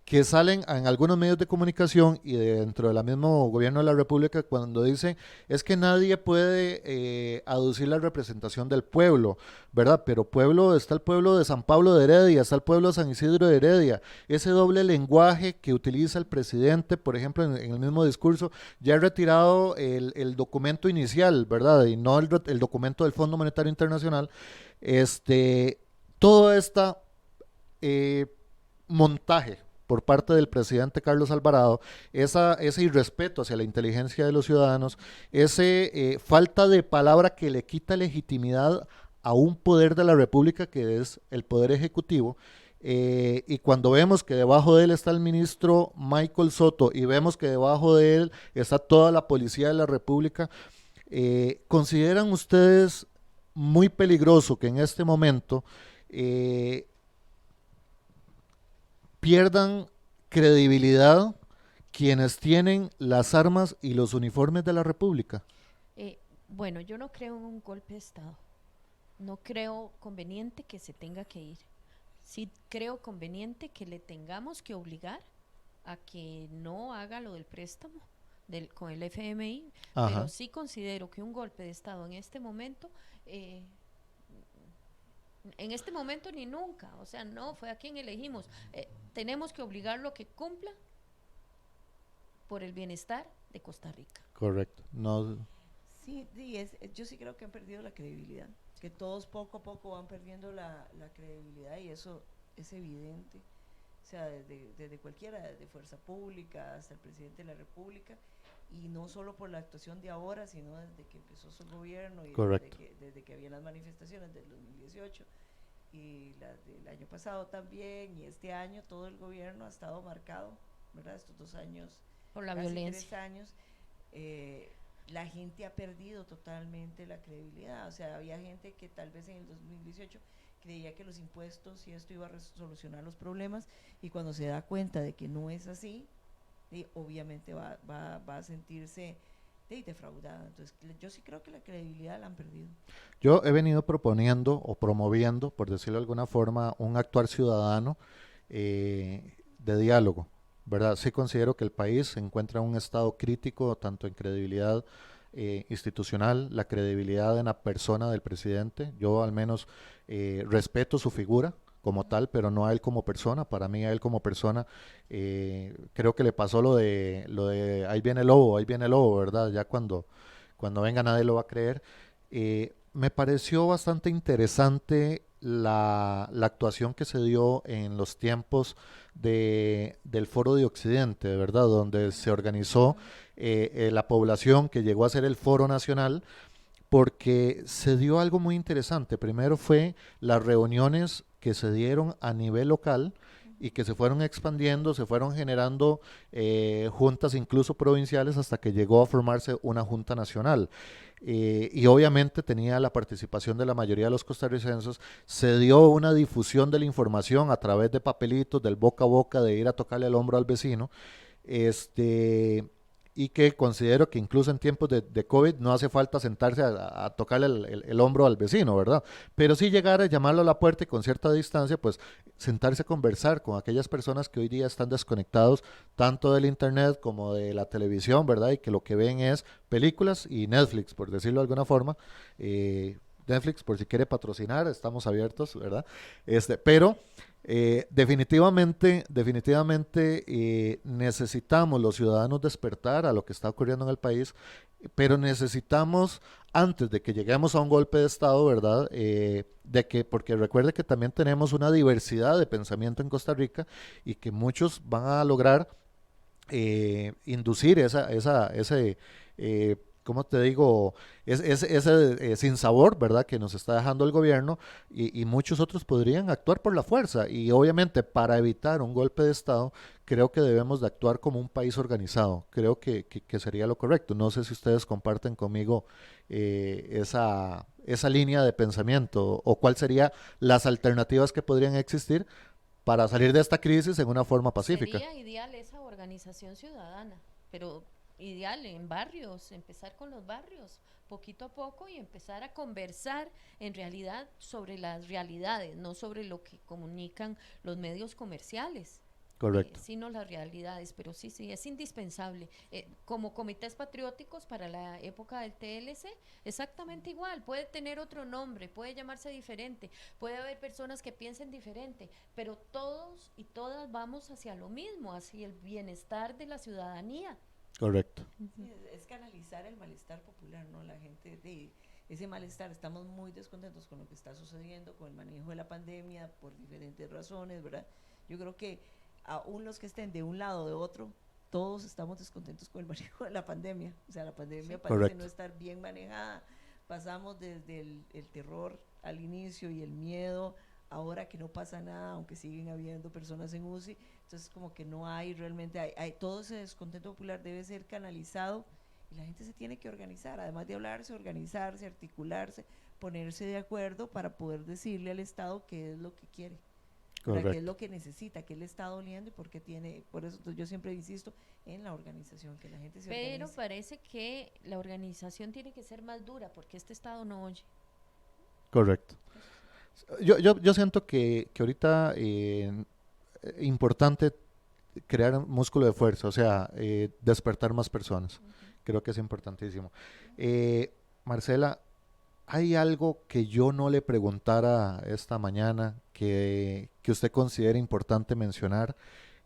que salen en algunos medios de comunicación y dentro del mismo gobierno de la República cuando dicen es que nadie puede aducir la representación del pueblo, ¿verdad? Pero pueblo, está el pueblo de San Pablo de Heredia, está el pueblo de San Isidro de Heredia. Ese doble lenguaje que utiliza el presidente, por ejemplo, en el mismo discurso, ya ha retirado el documento inicial, ¿verdad? Y no el documento del Fondo Monetario Internacional. Todo esta montaje por parte del presidente Carlos Alvarado, ese irrespeto hacia la inteligencia de los ciudadanos, ese falta de palabra que le quita legitimidad a un poder de la República que es el poder ejecutivo, y cuando vemos que debajo de él está el ministro Michael Soto y vemos que debajo de él está toda la policía de la República, ¿consideran ustedes muy peligroso que en este momento pierdan credibilidad quienes tienen las armas y los uniformes de la República? Bueno, yo no creo en un golpe de Estado. No creo conveniente que se tenga que ir. Sí creo conveniente que le tengamos que obligar a que no haga lo del préstamo con el FMI, Ajá. pero sí considero que un golpe de Estado en este momento ni nunca, o sea, no fue a quien elegimos. Tenemos que obligarlo a que cumpla por el bienestar de Costa Rica. Correcto. No. Sí, yo sí creo que han perdido la credibilidad, que todos poco a poco van perdiendo la credibilidad y eso es evidente. O sea, desde cualquiera, desde Fuerza Pública hasta el presidente de la República, y no solo por la actuación de ahora, sino desde que empezó su gobierno y desde que había las manifestaciones del 2018 y las del año pasado también, y este año todo el gobierno ha estado marcado, ¿verdad? Estos 2 años, por la casi violencia. 3 años, la gente ha perdido totalmente la credibilidad. O sea, había gente que tal vez en el 2018 creía que los impuestos y esto iba a solucionar los problemas, y cuando se da cuenta de que no es así, obviamente va a sentirse defraudada. Entonces yo sí creo que la credibilidad la han perdido. Yo he venido proponiendo o promoviendo, por decirlo de alguna forma, un actuar ciudadano de diálogo, ¿verdad? Sí considero que el país se encuentra en un estado crítico, tanto en credibilidad institucional, la credibilidad en la persona del presidente. Yo al menos respeto su figura como tal, pero no a él como persona. Para mí a él como persona, creo que le pasó lo de ahí viene el lobo, ¿verdad? Ya cuando venga nadie lo va a creer. Me pareció bastante interesante la actuación que se dio en los tiempos del Foro de Occidente, ¿verdad? Donde se organizó la población que llegó a ser el Foro Nacional, porque se dio algo muy interesante. Primero fue las reuniones que se dieron a nivel local y que se fueron expandiendo, se fueron generando juntas incluso provinciales hasta que llegó a formarse una junta nacional. Y obviamente tenía la participación de la mayoría de los costarricenses. Se dio una difusión de la información a través de papelitos, del boca a boca, de ir a tocarle el hombro al vecino. Y que considero que incluso en tiempos de COVID no hace falta sentarse a tocarle el hombro al vecino, ¿verdad? Pero sí llegar a llamarlo a la puerta y con cierta distancia, pues sentarse a conversar con aquellas personas que hoy día están desconectados tanto del internet como de la televisión, ¿verdad? Y que lo que ven es películas y Netflix, por decirlo de alguna forma. Netflix, por si quiere patrocinar, estamos abiertos, ¿verdad? Pero definitivamente necesitamos los ciudadanos despertar a lo que está ocurriendo en el país, pero necesitamos, antes de que lleguemos a un golpe de Estado, ¿verdad? Porque recuerde que también tenemos una diversidad de pensamiento en Costa Rica y que muchos van a lograr inducir ese ¿cómo te digo? Ese sinsabor, ¿verdad? Que nos está dejando el gobierno y muchos otros podrían actuar por la fuerza. Y obviamente para evitar un golpe de Estado, creo que debemos de actuar como un país organizado. Creo que sería lo correcto. No sé si ustedes comparten conmigo esa línea de pensamiento o cuáles serían las alternativas que podrían existir para salir de esta crisis en una forma pacífica. Sería ideal esa organización ciudadana, pero ideal en barrios, empezar con los barrios, poquito a poco y empezar a conversar en realidad sobre las realidades, no sobre lo que comunican los medios comerciales. Correcto. Sino las realidades, pero sí, sí, es indispensable. Como comités patrióticos para la época del TLC, exactamente igual, puede tener otro nombre, puede llamarse diferente, puede haber personas que piensen diferente, pero todos y todas vamos hacia lo mismo, hacia el bienestar de la ciudadanía. Correcto. Sí, es canalizar el malestar popular, ¿no? La gente de ese malestar, estamos muy descontentos con lo que está sucediendo, con el manejo de la pandemia, por diferentes razones, ¿verdad? Yo creo que aún los que estén de un lado o de otro, todos estamos descontentos con el manejo de la pandemia. O sea, la pandemia parece correcto. no estar bien manejada. Pasamos desde el terror al inicio y el miedo, ahora que no pasa nada, aunque siguen habiendo personas en UCI. Entonces, como que no hay realmente, todo ese descontento popular debe ser canalizado y la gente se tiene que organizar, además de hablarse, organizarse, articularse, ponerse de acuerdo para poder decirle al Estado qué es lo que quiere. Para qué es lo que necesita, qué le está doliendo y por qué tiene, por eso yo siempre insisto en la organización, que la gente se organice. Pero parece que la organización tiene que ser más dura porque este Estado no oye. Correcto. Yo siento que ahorita importante crear un músculo de fuerza, o sea, despertar más personas. Creo que es importantísimo. Marcela, ¿hay algo que yo no le preguntara esta mañana que usted considere importante mencionar,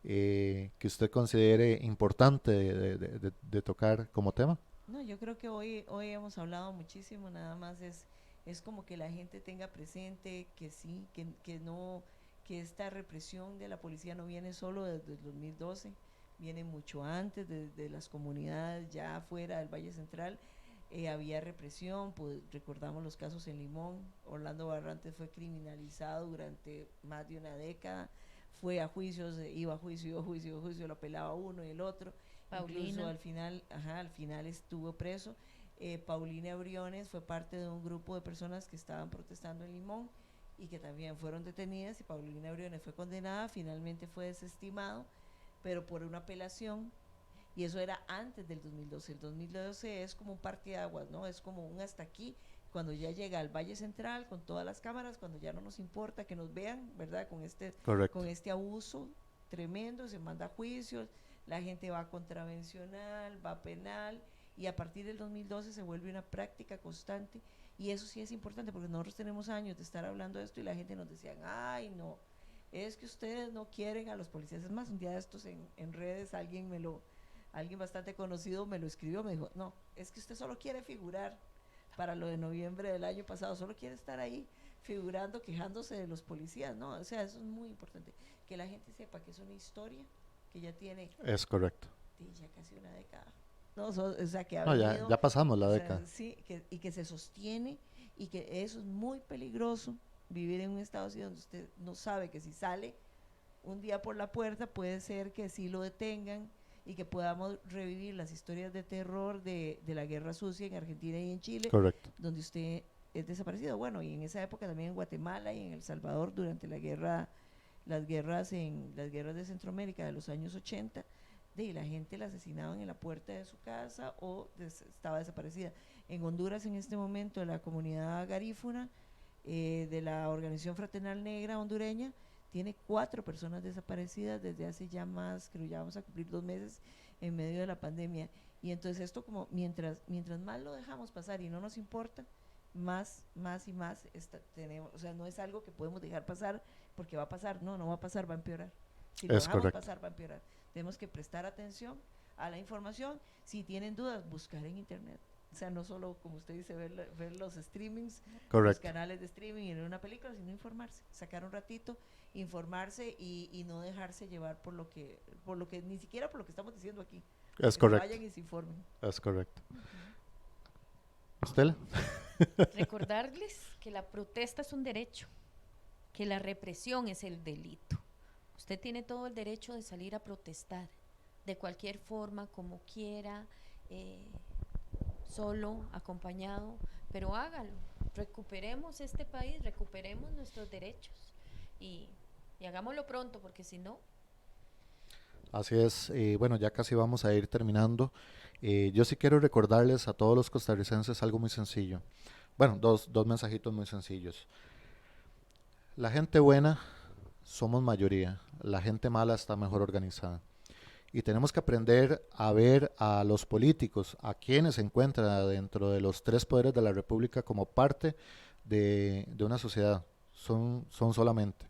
que usted considere importante de tocar como tema? No, yo creo que hoy hemos hablado muchísimo, nada más es como que la gente tenga presente que sí, que no, que esta represión de la policía no viene solo desde el 2012, viene mucho antes, desde las comunidades ya afuera del Valle Central. Había represión, pues recordamos los casos en Limón. Orlando Barrantes fue criminalizado durante más de una década, fue a juicios, iba a juicio, lo apelaba uno y el otro. Paulina. Incluso al final estuvo preso. Paulina Briones fue parte de un grupo de personas que estaban protestando en Limón y que también fueron detenidas, y Paulina Briones fue condenada, finalmente fue desestimado, pero por una apelación. Y eso era antes del 2012. El 2012 es como un parteaguas, ¿no? Es como un hasta aquí, cuando ya llega al Valle Central con todas las cámaras, cuando ya no nos importa que nos vean, ¿verdad? Con este abuso tremendo, se manda a juicios, la gente va a contravencional, va a penal, y a partir del 2012 se vuelve una práctica constante. Y eso sí es importante, porque nosotros tenemos años de estar hablando de esto y la gente nos decía, ay, no, es que ustedes no quieren a los policías. Es más, un día de estos en redes alguien bastante conocido me lo escribió, me dijo, no, es que usted solo quiere figurar para lo de noviembre del año pasado, solo quiere estar ahí figurando, quejándose de los policías, ¿no? O sea, eso es muy importante, que la gente sepa que es una historia que ya tiene... Es correcto. Ya casi una década. No, o sea, que ha No, venido, ya pasamos la década. Sí, y que se sostiene, y que eso es muy peligroso, vivir en un estado así donde usted no sabe que si sale un día por la puerta puede ser que sí lo detengan, y que podamos revivir las historias de terror de la guerra sucia en Argentina y en Chile. Correcto. Donde usted es desaparecido. Bueno, y en esa época también en Guatemala y en El Salvador durante las guerras de Centroamérica de los años 80, la gente la asesinaban en la puerta de su casa o estaba desaparecida. En Honduras en este momento, la comunidad garífuna de la Organización Fraternal Negra hondureña tiene 4 personas desaparecidas desde hace ya más, creo ya vamos a cumplir 2 meses en medio de la pandemia. Y entonces esto, como mientras más lo dejamos pasar y no nos importa, más y más tenemos, o sea, no es algo que podemos dejar pasar porque va a pasar, no va a pasar, va a empeorar. Si lo dejamos pasar, va a empeorar. Tenemos que prestar atención a la información. Si tienen dudas, buscar en internet. O sea, no solo, como usted dice, ver los streamings, los canales de streaming y ver una película, sino informarse, sacar un ratito, informarse y no dejarse llevar por lo que ni siquiera por lo que estamos diciendo aquí. Es correcto. Vayan y se informen. Es correcto. Estela. Recordarles que la protesta es un derecho, que la represión es el delito. Usted tiene todo el derecho de salir a protestar, de cualquier forma, como quiera, solo, acompañado, pero hágalo. Recuperemos este país, recuperemos nuestros derechos y hagámoslo pronto, porque si no... Así es, bueno, ya casi vamos a ir terminando. Yo sí quiero recordarles a todos los costarricenses algo muy sencillo. Bueno, dos mensajitos muy sencillos. La gente buena somos mayoría, la gente mala está mejor organizada. Y tenemos que aprender a ver a los políticos, a quienes se encuentran dentro de los tres poderes de la República como parte de una sociedad. Son solamente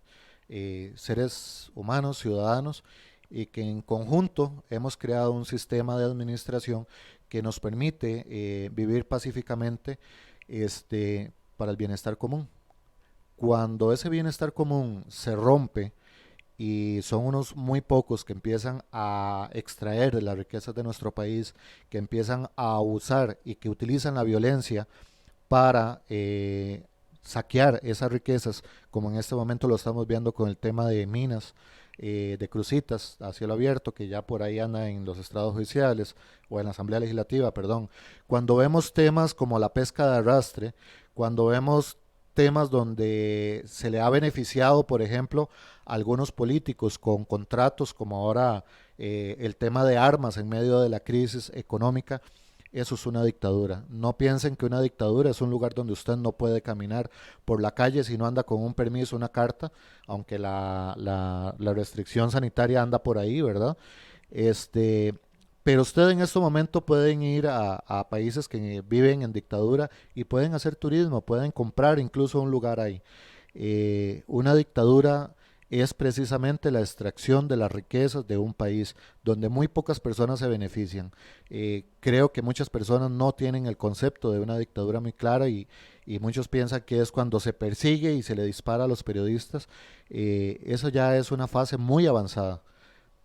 seres humanos, ciudadanos, y que en conjunto hemos creado un sistema de administración que nos permite vivir pacíficamente para el bienestar común. Cuando ese bienestar común se rompe y son unos muy pocos que empiezan a extraer de las riquezas de nuestro país, que empiezan a abusar y que utilizan la violencia para saquear esas riquezas, como en este momento lo estamos viendo con el tema de minas, de crucitas a cielo abierto, que ya por ahí anda en los estrados judiciales o en la Asamblea Legislativa, perdón. Cuando vemos temas como la pesca de arrastre, cuando vemos temas donde se le ha beneficiado, por ejemplo, a algunos políticos con contratos, como ahora el tema de armas en medio de la crisis económica, eso es una dictadura. No piensen que una dictadura es un lugar donde usted no puede caminar por la calle si no anda con un permiso, una carta, aunque la restricción sanitaria anda por ahí, ¿verdad? Este, pero usted en este momento pueden ir a países que viven en dictadura y pueden hacer turismo, pueden comprar incluso un lugar ahí. Una dictadura es precisamente la extracción de las riquezas de un país donde muy pocas personas se benefician. Creo que muchas personas no tienen el concepto de una dictadura muy clara y muchos piensan que es cuando se persigue y se le dispara a los periodistas. Eso ya es una fase muy avanzada,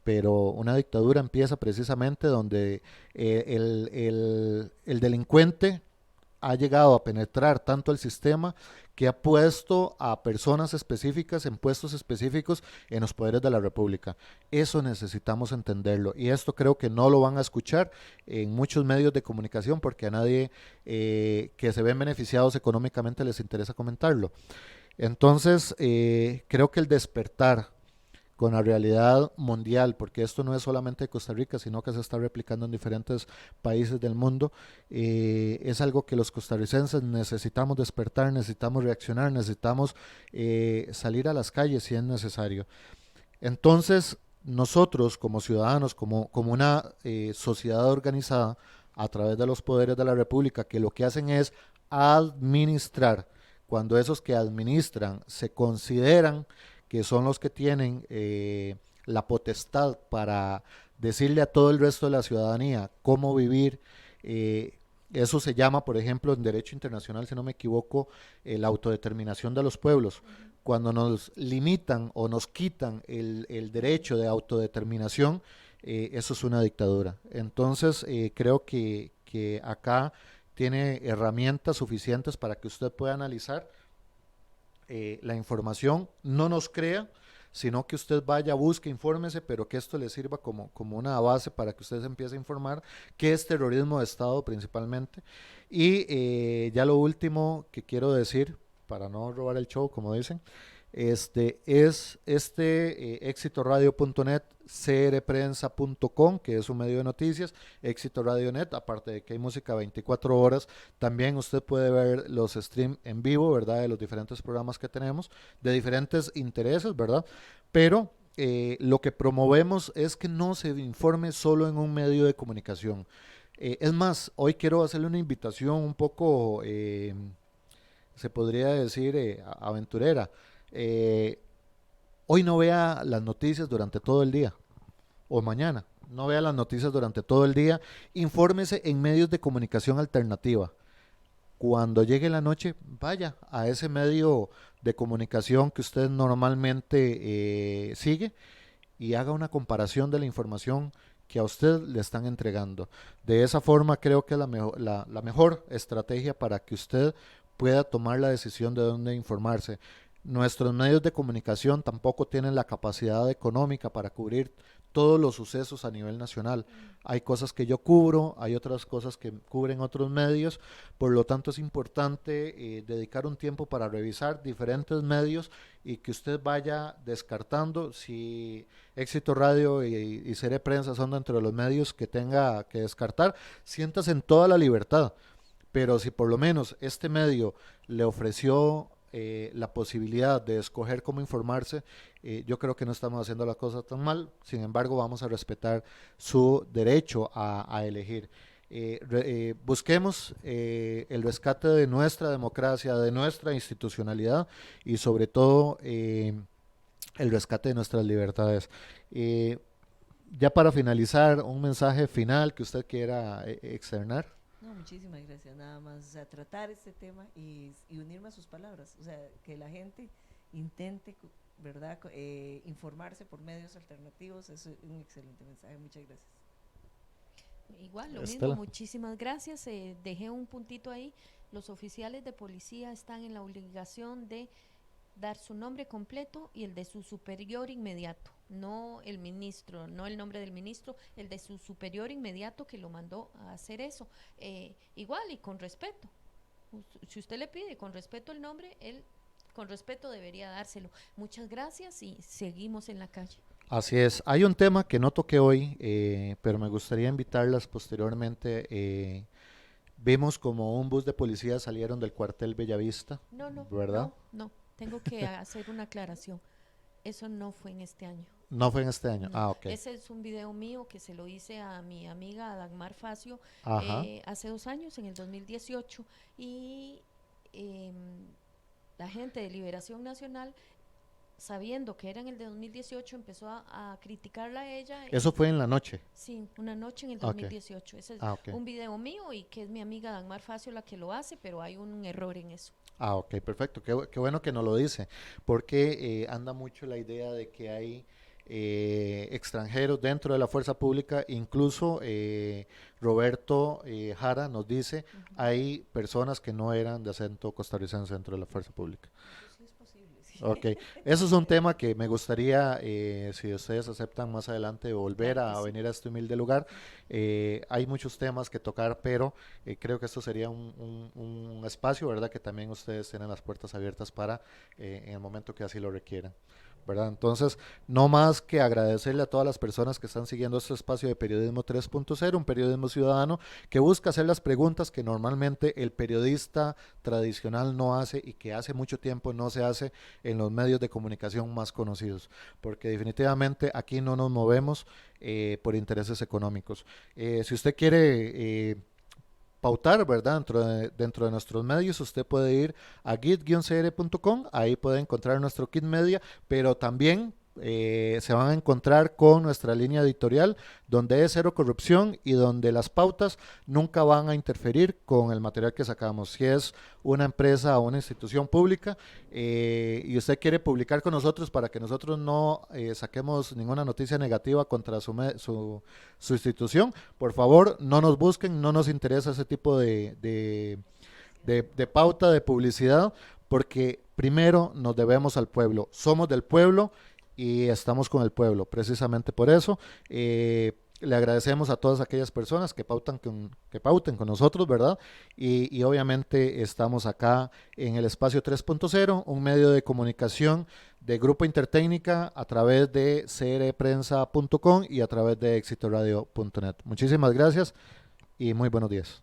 pero una dictadura empieza precisamente donde el delincuente ha llegado a penetrar tanto el sistema que ha puesto a personas específicas en puestos específicos en los poderes de la República. Eso necesitamos entenderlo y esto creo que no lo van a escuchar en muchos medios de comunicación porque a nadie que se ven beneficiados económicamente les interesa comentarlo. Entonces, creo que el despertar con la realidad mundial, porque esto no es solamente de Costa Rica, sino que se está replicando en diferentes países del mundo, es algo que los costarricenses necesitamos despertar, necesitamos reaccionar, necesitamos salir a las calles si es necesario. Entonces, nosotros como ciudadanos, como una sociedad organizada a través de los poderes de la República, que lo que hacen es administrar, cuando esos que administran se consideran que son los que tienen la potestad para decirle a todo el resto de la ciudadanía cómo vivir. Eso se llama, por ejemplo, en derecho internacional, si no me equivoco, la autodeterminación de los pueblos. Cuando nos limitan o nos quitan el derecho de autodeterminación, eso es una dictadura. Entonces, creo que acá tiene herramientas suficientes para que usted pueda analizar la información, no nos crea, sino que usted vaya, busque, infórmese, pero que esto le sirva como una base para que usted se empiece a informar qué es terrorismo de Estado principalmente. Y ya lo último que quiero decir, para no robar el show, como dicen, es exitoradio.net, crprensa.com, que es un medio de noticias, Éxito Radio Net, aparte de que hay música 24 horas, también usted puede ver los streams en vivo, ¿verdad? De los diferentes programas que tenemos, de diferentes intereses, ¿verdad? Pero lo que promovemos es que no se informe solo en un medio de comunicación. Es más, hoy quiero hacerle una invitación un poco, se podría decir, aventurera. Hoy no vea las noticias durante todo el día o mañana, no vea las noticias durante todo el día, infórmese en medios de comunicación alternativa. Cuando llegue la noche, vaya a ese medio de comunicación que usted normalmente sigue y haga una comparación de la información que a usted le están entregando. De esa forma creo que es la mejor estrategia para que usted pueda tomar la decisión de dónde informarse. Nuestros medios de comunicación tampoco tienen la capacidad económica para cubrir todos los sucesos a nivel nacional. Hay cosas que yo cubro, hay otras cosas que cubren otros medios, por lo tanto es importante dedicar un tiempo para revisar diferentes medios y que usted vaya descartando si Éxito Radio y Serie Prensa son dentro de los medios que tenga que descartar. Siéntase en toda la libertad, pero si por lo menos este medio le ofreció la posibilidad de escoger cómo informarse, yo creo que no estamos haciendo la cosa tan mal. Sin embargo, vamos a respetar su derecho a elegir. Busquemos el rescate de nuestra democracia, de nuestra institucionalidad y sobre todo el rescate de nuestras libertades. Ya para finalizar, un mensaje final que usted quiera externar. No, muchísimas gracias. Nada más, o sea, tratar este tema y unirme a sus palabras. O sea, que la gente intente, ¿verdad?, informarse por medios alternativos. Es un excelente mensaje. Muchas gracias. Igual, lo Estela. mismo, muchísimas gracias. Dejé un puntito ahí. Los oficiales de policía están en la obligación de dar su nombre completo y el de su superior inmediato, no el ministro, no el nombre del ministro, el de su superior inmediato que lo mandó a hacer eso. Igual y con respeto. Si usted le pide con respeto el nombre, él con respeto debería dárselo. Muchas gracias y seguimos en la calle. Así es. Hay un tema que no toqué hoy, pero me gustaría invitarlas posteriormente. Vimos como un bus de policía salieron del cuartel Bellavista, No, ¿verdad? no, tengo que hacer una aclaración. Eso no fue en este año. No fue en este año. No. Ah, ok. Ese es un video mío que se lo hice a mi amiga Dagmar Facio Ajá. hace 2 años, en el 2018, y la gente de Liberación Nacional, sabiendo que era en el de 2018, empezó a criticarla a ella. Eso fue en la noche. Sí, una noche en el Ok. 2018. Ese es Ok. un video mío y que es mi amiga Dagmar Facio la que lo hace, pero hay un error en eso. Ok, perfecto. Qué bueno que nos lo dice, porque anda mucho la idea de que hay extranjeros dentro de la fuerza pública. Incluso Roberto Jara nos dice, hay personas que no eran de acento costarricense dentro de la fuerza pública. Eso es posible, sí. Ok, eso es un tema que me gustaría, si ustedes aceptan más adelante, volver Claro que a sí. venir a este humilde lugar. Hay muchos temas que tocar, pero creo que esto sería un espacio, ¿verdad? Que también ustedes tienen las puertas abiertas para en el momento que así lo requieran, ¿verdad? Entonces, no más que agradecerle a todas las personas que están siguiendo este espacio de Periodismo 3.0, un periodismo ciudadano que busca hacer las preguntas que normalmente el periodista tradicional no hace y que hace mucho tiempo no se hace en los medios de comunicación más conocidos, porque definitivamente aquí no nos movemos por intereses económicos. Si usted quiere pautar, ¿verdad? Dentro de nuestros medios, usted puede ir a git-cr.com, ahí puede encontrar nuestro kit media, pero también se van a encontrar con nuestra línea editorial, donde es cero corrupción y donde las pautas nunca van a interferir con el material que sacamos. Si es una empresa o una institución pública y usted quiere publicar con nosotros para que nosotros no saquemos ninguna noticia negativa contra su institución, por favor no nos busquen, no nos interesa ese tipo de pauta de publicidad, porque primero nos debemos al pueblo, somos del pueblo y estamos con el pueblo. Precisamente por eso le agradecemos a todas aquellas personas que pauten con nosotros, ¿verdad? Y obviamente estamos acá en el espacio 3.0, un medio de comunicación de Grupo Intertécnica a través de crprensa.com y a través de exitoradio.net. Muchísimas gracias y muy buenos días.